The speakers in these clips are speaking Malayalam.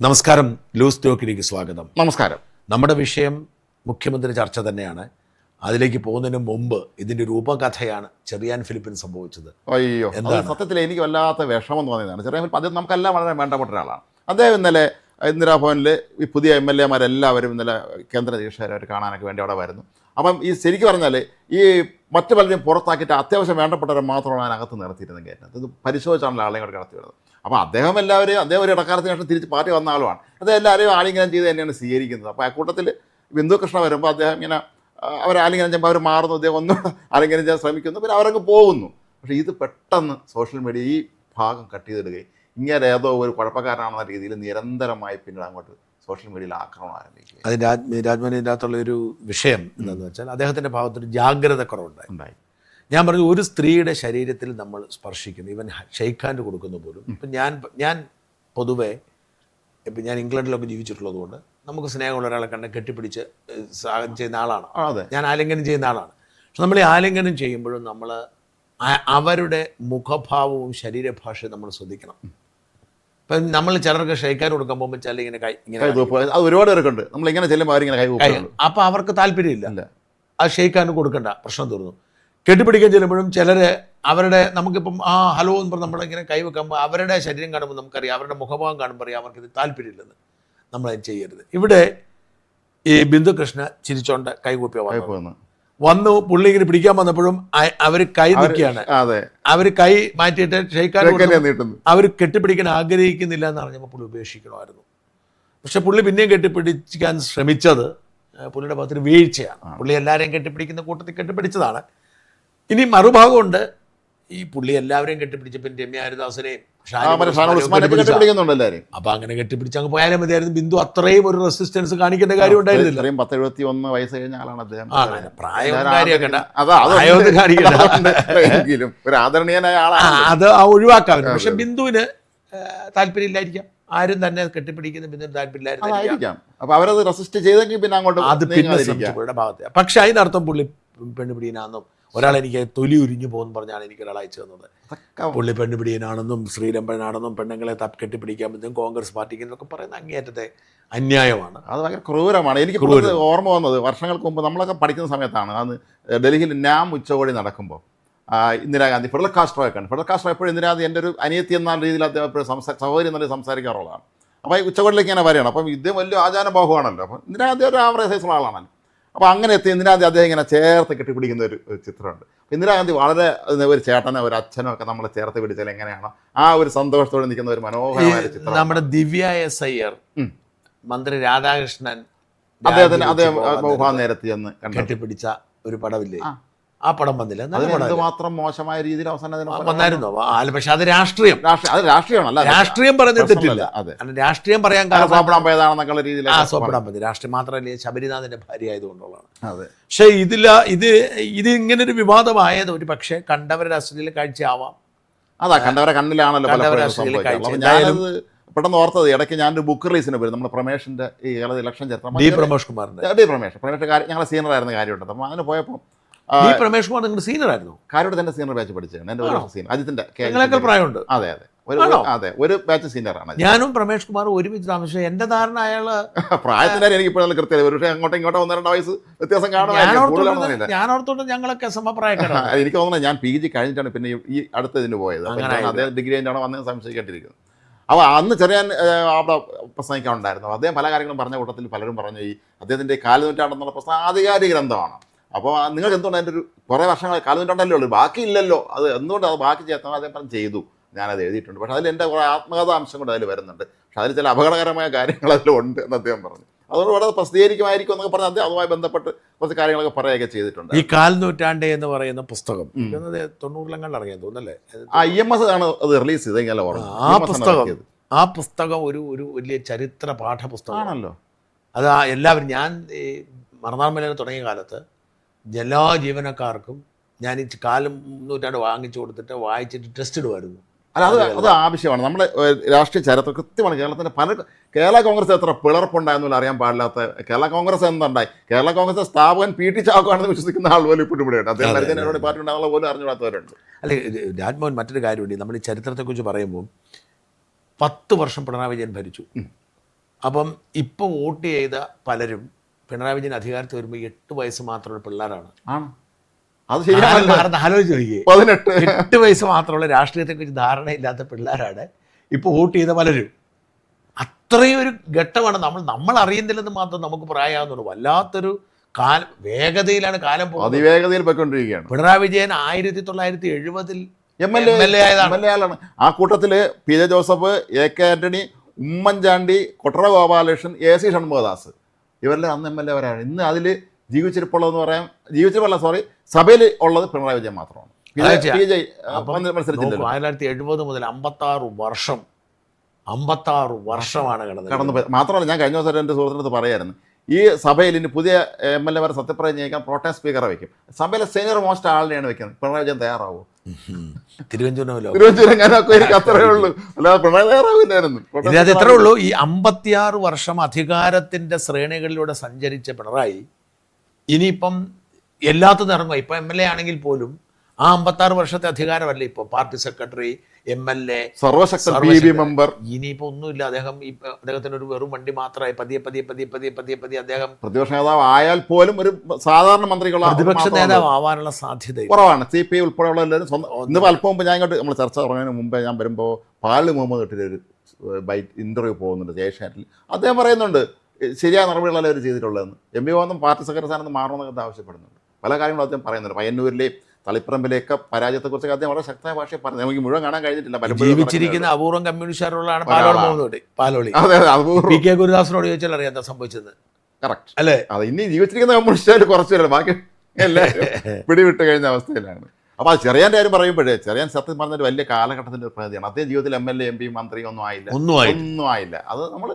നമസ്കാരം. ലൂസ് ടോക്കിലേക്ക് സ്വാഗതം. നമസ്കാരം. നമ്മുടെ വിഷയം മുഖ്യമന്ത്രി ചർച്ച തന്നെയാണ്. അതിലേക്ക് പോകുന്നതിന് മുമ്പ് ഇതിൻ്റെ രൂപകഥയാണ് ചെറിയാൻ ഫിലിപ്പിന് സംഭവിച്ചത്. അയ്യോ, സത്യത്തിൽ എനിക്ക് വല്ലാത്ത വിഷമം തോന്നിയതാണ്. ചെറിയാൻ ഫിലിപ്പ് അത് നമുക്കെല്ലാം വളരെ വേണ്ടപ്പെട്ട ഒരാളാണ്. അദ്ദേഹം ഇന്നലെ ഇന്ദിരാഭവനിൽ ഈ പുതിയ MLA-മാരെല്ലാവരും ഇന്നലെ കേന്ദ്ര നിരീക്ഷകരെ കാണാനൊക്കെ വേണ്ടി അവിടെ വരുന്നു. അപ്പം ഈ ശരിക്കും പറഞ്ഞാൽ ഈ മറ്റു പലരും പുറത്താക്കിയിട്ട് അത്യാവശ്യം വേണ്ടപ്പെട്ടവരെ മാത്രമാണ് അതിനകത്ത് നിർത്തിയിരുന്നത്. കയറ്റുന്നത് ഇത് പരിശോധിച്ചാണല്ലോ ആളെയും കൂടെ കടത്തി വരുന്നത്. അപ്പോൾ അദ്ദേഹം ഒരു ഇടക്കാലത്തിന് ശേഷം തിരിച്ച് പാർട്ടി വന്ന ആളുമാണ്. അദ്ദേഹം എല്ലാവരെയും ആലിംഗനം ചെയ്ത് തന്നെയാണ് സ്വീകരിക്കുന്നത്. അപ്പോൾ ആ കൂട്ടത്തിൽ ബിന്ദുകൃഷ്ണ വരുമ്പോൾ അദ്ദേഹം ഇങ്ങനെ അവർ ആലിംഗനം ചെയ്യുമ്പോൾ അവർ മാറുന്നു, അദ്ദേഹം ഒന്നും ആലിംഗനം ചെയ്യാൻ ശ്രമിക്കുന്നു, പിന്നെ അവരങ്ങ് പോകുന്നു. പക്ഷേ ഇത് പെട്ടെന്ന് സോഷ്യൽ മീഡിയ ഈ ഭാഗം കട്ട് ചെയ്തിടുകയും ഇങ്ങനെ ഏതോ ഒരു കുഴപ്പക്കാരനാണെന്ന രീതിയിൽ നിരന്തരമായി പിന്നീട് അങ്ങോട്ട് സോഷ്യൽ മീഡിയയിൽ ആക്രമണം ആരംഭിക്കുക. അതിൻ്റെ രാജ്മോഹൻ്റെ അകത്തുള്ളൊരു വിഷയം എന്താണെന്ന് വെച്ചാൽ അദ്ദേഹത്തിൻ്റെ ഭാഗത്തൊരു ജാഗ്രത കുറവുണ്ടായി. ഞാൻ പറഞ്ഞു, ഒരു സ്ത്രീയുടെ ശരീരത്തിൽ നമ്മൾ സ്പർശിക്കുന്നു, ഇവൻ ഷെയ്ഖ് ഹാൻഡ് കൊടുക്കുന്ന പോലും. ഇപ്പം ഞാൻ പൊതുവെ ഇപ്പം ഞാൻ ഇംഗ്ലണ്ടിലൊക്കെ ജീവിച്ചിട്ടുള്ളത് കൊണ്ട് നമുക്ക് സ്നേഹമുള്ള ഒരാളെ കണ്ട് കെട്ടിപ്പിടിച്ച് സ്വാഗതം ചെയ്യുന്ന ആളാണ്. ഞാൻ ആലിംഗനം ചെയ്യുന്ന ആളാണ്. പക്ഷെ നമ്മൾ ഈ ആലിംഗനം ചെയ്യുമ്പോഴും നമ്മൾ അവരുടെ മുഖഭാവവും ശരീരഭാഷയും നമ്മൾ ശ്രദ്ധിക്കണം. ഇപ്പം നമ്മൾ ചിലർക്ക് ഷെയ്ഖ് ഹാൻഡ് കൊടുക്കാൻ പോകുമ്പോൾ ചില ഇങ്ങനെ അത് ഒരുപാട് പേർക്കുണ്ട്. നമ്മളിങ്ങനെ ചെല്ലുമ്പോൾ അവരിങ്ങനെ കൈ അപ്പോൾ അവർക്ക് താല്പര്യമില്ല. ആ ഷെയ്ഖ് ഹാൻഡ് കൊടുക്കണ്ട, പ്രശ്നം തീർന്നു. കെട്ടിപ്പിടിക്കാൻ ചെല്ലുമ്പോഴും ചിലർ അവരുടെ നമുക്കിപ്പം ഹലോ എന്ന് പറഞ്ഞ് നമ്മളിങ്ങനെ കൈവെക്കുമ്പോൾ അവരുടെ ശരീരം കാണുമ്പോൾ നമുക്കറിയാം, അവരുടെ മുഖഭാവം കാണുമ്പോൾ അറിയാം അവർക്കിത് താല്പര്യമില്ലെന്ന്. നമ്മളത് ചെയ്യരുത്. ഇവിടെ ഈ ബിന്ദുകൃഷ്ണ ചിരിച്ചോണ്ട് കൈകൂപ്പിയ വന്നു. പുള്ളി ഇങ്ങനെ പിടിക്കാൻ വന്നപ്പോഴും അവർ കൈ നിൽക്കുകയാണ്. അവർ കൈ മാറ്റിയിട്ട് ഷെയ്ഖ് അവർ കെട്ടിപ്പിടിക്കാൻ ആഗ്രഹിക്കുന്നില്ല എന്ന് പറഞ്ഞപ്പോൾ പുള്ളി ഉപേക്ഷിക്കണമായിരുന്നു. പക്ഷെ പുള്ളി പിന്നെയും കെട്ടിപ്പിടിക്കാൻ ശ്രമിച്ചത് പുള്ളിയുടെ ഭാഗത്തിന് വീഴ്ചയാണ്. പുള്ളി എല്ലാവരെയും കെട്ടിപ്പിടിക്കുന്ന കൂട്ടത്തിൽ കെട്ടിപ്പിടിച്ചതാണ്. ഇനി മറുഭാഗമുണ്ട്, ഈ പുള്ളി എല്ലാവരെയും കെട്ടിപ്പിടിച്ചപ്പോൾ രമ്യ ഹരിദാസിനെയും അപ്പൊ അങ്ങനെ കെട്ടിപ്പിടിച്ച് അങ്ങ് പോയാലും മതിയായിരുന്നു. ബിന്ദു അത്രയും ഒരു റെസിസ്റ്റൻസ് കാണിക്കേണ്ട കാര്യം ഉണ്ടായിരുന്നില്ല. 71 വയസ്സ് കഴിഞ്ഞ ആളാണ് അദ്ദേഹം. അത് ഒഴിവാക്കാൻ. പക്ഷെ ബിന്ദുവിന് താല്പര്യമില്ലായിരിക്കാം. ആരും തന്നെ കെട്ടിപ്പിടിക്കുന്ന ബിന്ദുവിന് താല്പര്യമില്ലായിരിക്കാം. അപ്പൊ അവരത് റെസിസ്റ്റ് ചെയ്തെങ്കിൽ പിന്നെ അങ്ങോട്ട് അത് പിന്നെ ഭാഗത്ത്. പക്ഷെ അതിനർത്ഥം പുള്ളി പെണ്ണുപിടിയനാണെന്നും ഒരാളെനിക്ക് തൊലി ഉരിഞ്ഞു പോകുന്നു പറഞ്ഞാണ് എനിക്ക് ഒരാൾ അയച്ചു തന്നത്. പുള്ളി പെണ്ണുപിടിയനാണെന്നും ശ്രീരംഭനാണെന്നും പെണ്ണുങ്ങളെ കെട്ടിപ്പിടിക്കാൻ പറ്റും കോൺഗ്രസ് പാർട്ടിക്ക് എന്നൊക്കെ പറയുന്ന അങ്ങേയറ്റത്തെ അന്യായമാണ്. അത് ഭയങ്കര ക്രൂരമാണ്. എനിക്ക് ഓർമ്മ വന്നത് വർഷങ്ങൾക്ക് മുമ്പ് നമ്മളൊക്കെ പഠിക്കുന്ന സമയത്താണ്. അന്ന് ഡൽഹിയിൽ നാം ഉച്ചകോടി നടക്കുമ്പോൾ ഇന്ദിരാഗാന്ധി ഫിഡൽ കാസ്ട്രോ എപ്പോഴും ഇന്ദിരാഗാന്ധി എൻ്റെ ഒരു അനിയത്തി എന്ന രീതിയിൽ അദ്ദേഹം എപ്പോഴും സഹോദരി എന്നൊരു സംസാരിക്കാറുള്ളതാണ്. അപ്പോൾ ഈ ഉച്ചകോടിയിലേക്ക് ഇങ്ങനെ വരികയാണ്. അപ്പം ഇദ്ദേഹം വലിയ ആചാരബാഹുവാണല്ലോ. അപ്പം ഇന്ദിരാഗാന്ധി ഒരു ആവറേജ് സൈസുള്ള ആളാണല്ലോ. അപ്പോൾ അങ്ങനെ എത്തി ഇന്ദിരാഗാന്ധി അദ്ദേഹം ഇങ്ങനെ ചേർത്ത് കെട്ടിപ്പിടിക്കുന്ന ഒരു ചിത്രമുണ്ട്. ഇന്ദിരാഗാന്ധി വളരെ ഒരു ചേട്ടനോ ഒരു അച്ഛനോ ഒക്കെ നമ്മളെ ചേർത്ത് പിടിച്ചാൽ എങ്ങനെയാണോ ആ ഒരു സന്തോഷത്തോടെ നിൽക്കുന്ന ഒരു മനോഹരമായ ചിത്രം. നമ്മുടെ ദിവ്യ എസ് അയ്യർ, മന്ത്രി രാധാകൃഷ്ണൻ അദ്ദേഹം നേരത്തെ ചെന്ന് കെട്ടിപ്പിടിച്ച ഒരു പടമില്ലേ, ആ പടം വന്നില്ല. മാത്രം മോശമായ രീതിയിൽ അവസാനം വന്നായിരുന്നു. പക്ഷെ അത് രാഷ്ട്രീയമാണ്. രാഷ്ട്രീയം പറഞ്ഞിട്ടില്ല. രാഷ്ട്രീയം പറയാൻ സോപ്പിടാൻ രീതിയിൽ രാഷ്ട്രീയം മാത്രമല്ല, ശബരിനാഥിന്റെ ഭാര്യ ആയതുകൊണ്ടുള്ളതാണ്. പക്ഷെ ഇത് ഇങ്ങനൊരു വിവാദമായത് ഒരു പക്ഷേ കണ്ടവരുടെ അശ്ലീല കാഴ്ചയാവാം. കണ്ടവരെ കണ്ണിലാണല്ലോ. പെട്ടെന്ന് ഓർത്തത്, ഇടയ്ക്ക് ഞാനൊരു ബുക്ക് റിലീസിന് പോയി. നമ്മുടെ പ്രമേഷിന്റെ ഈ ഇലക്ഷൻ ചരിത്രം പ്രമേഷ് കുമാറിന്റെ ഞങ്ങളെ സീനിയർ ആയിരുന്ന കാര്യമുണ്ട്. അപ്പോൾ അതിന് പോയപ്പോൾ പ്രമേഷ് കുമാർ നിങ്ങളുടെ സീനിയർ ആയിരുന്നു. കാര്യോട് തന്നെ സീനിയർ ബാച്ച് പഠിച്ചതാണ്. എൻ്റെ ഒരു സീനിയർ അജിത്തിന്റെ പ്രായമുണ്ട്. അതെ ഒരു ബാച്ച് സീനിയറാണ്. ഞാനും പ്രമേഷ് കുമാർ ഒരുമിച്ച് താമസിച്ചു. എന്റെ ധാരണ അയാള് പ്രായത്തിനാണ് എനിക്ക് ഇപ്പോഴും കൃത്യത. ഒരു പക്ഷേ അങ്ങോട്ടും ഇങ്ങോട്ടോ 1-2 വയസ്സ് വ്യത്യാസം കാണും. ഞാൻ ഓർത്തോണ്ട് ഞങ്ങളൊക്കെ സമപ്രായക്കാരാണ്. എനിക്ക് തോന്നുന്നത് ഞാൻ PG കഴിഞ്ഞിട്ടാണ് പിന്നെ ഈ അടുത്തതിന് പോയത്. അദ്ദേഹം ഡിഗ്രി കഴിഞ്ഞാണോ വന്ന് സംശയിക്കേണ്ടിയിരിക്കുന്നത്. അപ്പോൾ അന്ന് ചെറിയാൻ അവിടെ പ്രസംഗിക്കാനുണ്ടായിരുന്നു. അദ്ദേഹം പല കാര്യങ്ങളും പറഞ്ഞ കൂട്ടത്തിൽ പലരും പറഞ്ഞു ഈ അദ്ദേഹത്തിൻ്റെ കാലുനൂറ്റാണ്ടെന്നുള്ള പ്രശ്നം ആധികാരിക ഗ്രന്ഥമാണ്. അപ്പോൾ നിങ്ങൾക്ക് എന്തുകൊണ്ട് അതിൻ്റെ ഒരു കുറേ വർഷങ്ങൾ കാലുനൂറ്റാണ്ടല്ലേ ഉള്ളൂ, ബാക്കിയില്ലല്ലോ, അത് എന്തുകൊണ്ട് അത് ബാക്കി ചേർത്താൽ അദ്ദേഹം ചെയ്തു, ഞാനത് എഴുതിയിട്ടുണ്ട്. പക്ഷേ അതിൽ എൻ്റെ കുറേ ആത്മകഥാ അംശം കൂടെ അതിൽ വരുന്നുണ്ട്. പക്ഷേ അതിൽ ചില അപകടകരമായ കാര്യങ്ങൾ അതിലുണ്ട് എന്ന് അദ്ദേഹം പറഞ്ഞു. അതുകൊണ്ട് വളരെ പ്രസിദ്ധീകരിക്കുമായിരിക്കും എന്നൊക്കെ പറഞ്ഞ് അദ്ദേഹം അതുമായി ബന്ധപ്പെട്ട് കുറച്ച് കാര്യങ്ങളൊക്കെ പറയുകയൊക്കെ ചെയ്തിട്ടുണ്ട്. ഈ കാൽനൂറ്റാണ്ട് എന്ന് പറയുന്ന പുസ്തകം 90-ൽ ഇറങ്ങിയെന്ന് തോന്നല്ലേ? IMS ആണ് അത് റിലീസ് ചെയ്തെങ്കിൽ ഓർമ്മ. ആ പുസ്തകം ഒരു വലിയ ചരിത്ര പാഠപുസ്തകമാണല്ലോ. അത് എല്ലാവരും, ഞാൻ ഈ മറന്നാർമേലയിൽ തുടങ്ങിയ കാലത്ത് എല്ലാ ജീവനക്കാർക്കും ഞാൻ ഈ കാൽനൂറ്റാണ്ട് വാങ്ങിച്ചു കൊടുത്തിട്ട് വായിച്ചിട്ട് ടെസ്റ്റ് ഇടുമായിരുന്നു. അത് ആവശ്യമാണ്. നമ്മുടെ രാഷ്ട്രീയ ചരിത്രം കൃത്യമാണ്. കേരളത്തിൻ്റെ കേരള കോൺഗ്രസ് എത്ര പിളർപ്പുണ്ടായെന്നുള്ള അറിയാൻ പാടില്ലാത്ത കേരള കോൺഗ്രസ് എന്തുണ്ടായി. കേരള കോൺഗ്രസ് സ്ഥാപകൻ PT ചാക്കോയാണെന്ന് വിശ്വസിക്കുന്ന ആൾ പോലും ഇപ്പോൾ ഇവിടെയുണ്ട്. അദ്ദേഹം പരിചയനോട് പാർട്ടി ഉണ്ടാകുന്ന പോലും അറിഞ്ഞുകൂടാത്തവരുണ്ട്. അല്ലെ രാജ്മോഹൻ, മറ്റൊരു കാര്യമുണ്ട്. നമ്മൾ ഈ ചരിത്രത്തെക്കുറിച്ച് പറയുമ്പോൾ 10 വർഷം പിണറായി വിജയൻ ഭരിച്ചു. അപ്പം ഇപ്പോൾ വോട്ട് ചെയ്ത പലരും പിണറായി വിജയൻ അധികാരത്തിൽ വരുമ്പോൾ 8 വയസ്സ് മാത്രമുള്ള പിള്ളേരാണ്. ആണ്, അത് ശരിയാണല്ലോ. ആലോചിച്ച് നോക്കിയേ, 8 വയസ്സ് മാത്രമുള്ള രാഷ്ട്രീയത്തെക്കുറിച്ച് ധാരണയില്ലാത്ത പിള്ളേരാണ് ഇപ്പോൾ വോട്ട് ചെയ്ത പലരും. അത്രയും ഒരു ഘട്ടമാണ് നമ്മൾ അറിയുന്നില്ലെന്ന് മാത്രം നമുക്ക് പറയാവുന്നുള്ളൂ. വല്ലാത്തൊരു വേഗതയിലാണ് കാലം പോകുന്നത്. അതിവേഗതയിൽ പോയിക്കൊണ്ടിരിക്കുകയാണ്. പിണറായി വിജയൻ 1970 MLA ആളാണ്. ആ കൂട്ടത്തിൽ P J Joseph, AK Antony, Oommen Chandy, Kottara Gopalakrishnan, AC Shanmughadas, ഇവരെല്ലാം അന്ന് MLA വരാണ്. ഇന്ന് അതിൽ ജീവിച്ചിരിപ്പുള്ളതെന്ന് പറയാം, സഭയിൽ ഉള്ളത് പിണറായി വിജയൻ മാത്രമാണ്. മത്സരിച്ചില്ല. 1970 മുതൽ 56 വർഷമാണ് കടന്നു. മാത്രമല്ല, ഞാൻ കഴിഞ്ഞ ദിവസം എൻ്റെ സുഹൃത്തിനടുത്ത് പറയായിരുന്നു, ഈ സഭയിൽ ഇനി പുതിയ MLA മാരെ സത്യപ്രതിജ്ഞ ചെയ്യിക്കാൻ പ്രോട്ടം സ്പീക്കറെ വയ്ക്കും. സഭയിലെ സീനിയർ മോസ്റ്റ് ആളിനെയാണ് വെക്കുന്നത്. പിണറായി വിജയൻ തയ്യാറാവും? തിരുവനന്തപുരം ഞാനൊക്കെ എനിക്ക് അത്രയേ ഉള്ളൂ, അല്ലാതെ പിണറായി തയ്യാറാവില്ലായിരുന്നു. ഇതിനകത്ത് എത്രേ ഉള്ളൂ, ഈ 56 വർഷം അധികാരത്തിന്റെ ശ്രേണികളിലൂടെ സഞ്ചരിച്ച പിണറായി ഇനിയിപ്പം എല്ലാത്തും ഇറങ്ങുക. ഇപ്പം MLA ആണെങ്കിൽ പോലും ആ 56 വർഷത്തെ അധികാരമല്ല. ഇപ്പോൾ പാർട്ടി സെക്രട്ടറി, MLA, സർവശക്ത മെമ്പർ, ഇനിയിപ്പോൾ ഒന്നുമില്ല. അദ്ദേഹത്തിന് ഒരു വെറും വണ്ടി മാത്രമായി പതിയെ അദ്ദേഹം പ്രതിപക്ഷ നേതാവ് ആയാൽ പോലും ഒരു സാധാരണ മന്ത്രികൾ പ്രതിപക്ഷ നേതാവ് ആവാനുള്ള സാധ്യത കുറവാണ്. CPI ഉൾപ്പെടെയുള്ള എല്ലാവരും ഇന്ന് അല്പം മുമ്പ് ഞാൻ ഇങ്ങോട്ട് നമ്മൾ ചർച്ച തുടങ്ങുന്നതിന് മുമ്പേ ഞാൻ വരുമ്പോൾ പാല് മുഹമ്മദ് തൊട്ടിൽ ഒരു ഇന്റർവ്യൂ പോകുന്നുണ്ട് ജയശാനിൽ. അദ്ദേഹം പറയുന്നുണ്ട് ശരിയായ നടപടികളല്ല അവർ ചെയ്തിട്ടുള്ളതെന്ന്. MP ഗോവിന്ദൻ പാർട്ടി സെക്രട്ടറി സ്ഥാനത്ത് മാറണമെന്ന് ആവശ്യപ്പെടുന്നുണ്ട്. പല കാര്യങ്ങളും അദ്ദേഹം പറയുന്നുണ്ട്. പയ്യന്നൂരിലെയും തളിപ്പറമ്പിലേക്ക് പരാജയത്തെക്കുറിച്ച് അദ്ദേഹം വളരെ ശക്തമായ ഭാഷയിൽ പറഞ്ഞു. നമുക്ക് മുഴുവൻ കാണാൻ കഴിഞ്ഞിട്ടില്ല. ജീവിച്ചിരിക്കുന്ന അപൂർവം കമ്മ്യൂണിസ്റ്റുകാരുള്ളതാണ് പാലോളി. PK ഗുരുദാസിനോട് ചോദിച്ചാൽ അറിയാം എന്താ സംഭവിച്ചത്. കറക്റ്റ് അല്ലേ? അത് ഇനി ജീവിച്ചിരിക്കുന്ന കമ്മ്യൂണിസ്റ്റുകാർ കുറച്ചുപേരല്ല, ബാക്കി എല്ലാവരും പിടിവിട്ട് കഴിഞ്ഞ അവസ്ഥയിലാണ്. അപ്പോൾ അത് ചെറിയാൻ്റെ കാര്യം പറയുമ്പോഴേ, ചെറിയാൻ സത്യം പറഞ്ഞൊരു വലിയ കാലഘട്ടത്തിൻ്റെ ഒരു പ്രതിയാണ്. അദ്ദേഹം ജീവിതത്തിൽ MLA, MP, മന്ത്രി ഒന്നും ആയില്ല. അത് നമ്മൾ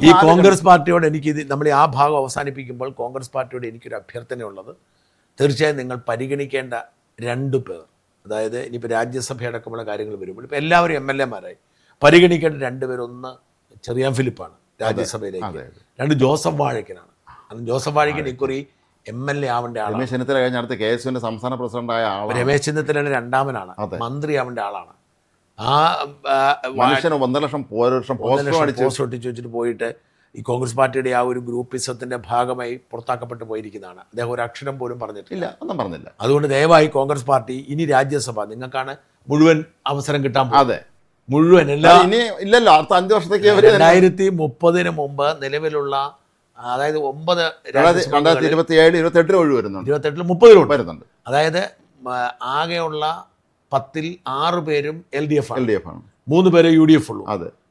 ഈ കോൺഗ്രസ് പാർട്ടിയോട് നമ്മൾ ആ ഭാഗം അവസാനിപ്പിക്കുമ്പോൾ കോൺഗ്രസ് പാർട്ടിയോട് എനിക്കൊരു അഭ്യർത്ഥനയുള്ളത്, തീർച്ചയായും നിങ്ങൾ പരിഗണിക്കേണ്ട 2 പേർ, അതായത് ഇനിയിപ്പോൾ രാജ്യസഭയടക്കമുള്ള കാര്യങ്ങൾ വരുമ്പോൾ ഇപ്പോൾ എല്ലാവരും MLA മാരായി, പരിഗണിക്കേണ്ട 2 പേർ, ഒന്ന് ചെറിയാൻ ഫിലിപ്പാണ് രാജ്യസഭയിലേക്ക്, 2 ജോസഫ് വാഴക്കനാണ്. കാരണം ജോസഫ് വാഴക്കൻ ഇക്കുറി MLA ആവേണ്ട ആളാണ്. രമേശ് ചെന്നിത്തല കഴിഞ്ഞ അടുത്ത് KSUവിന്റെ സംസ്ഥാന പ്രസിഡന്റായ ആളാണ്. രമേശ് ചെന്നിത്തലയുടെ 2ാമനാണ്, മന്ത്രി ആവേണ്ട ആളാണ്. ആ മനുഷ്യന് 1.5 ലക്ഷം പോസ്റ്റ് ഒട്ടിച്ച് വെച്ചിട്ട് പോയിട്ട് ഈ കോൺഗ്രസ് പാർട്ടിയുടെ ആ ഒരു ഗ്രൂപ്പിസത്തിന്റെ ഭാഗമായി പുറത്താക്കപ്പെട്ടു പോയിരിക്കുന്നതാണ്. അദ്ദേഹം ഒരു അക്ഷരം പോലും പറഞ്ഞിട്ടില്ല, ഒന്നും പറഞ്ഞില്ല. അതുകൊണ്ട് ദയവായി കോൺഗ്രസ് പാർട്ടി ഇനി രാജ്യസഭ നിങ്ങൾക്കാണ് മുഴുവൻ അവസരം കിട്ടാൻ പോകുന്നത്. മുഴുവൻ ഇല്ലല്ലോ, അടുത്ത 5 വർഷത്തേക്ക് 2030 മുമ്പ് നിലവിലുള്ള, അതായത് 9 2027-28 ഒഴിവ് വരുന്നുണ്ട്, 28-30 വരുന്നുണ്ട്. അതായത് ആകെയുള്ള 10-ൽ 6 പേരും LDF ആണ്, 3 പേര് UDF ഉള്ളൂ.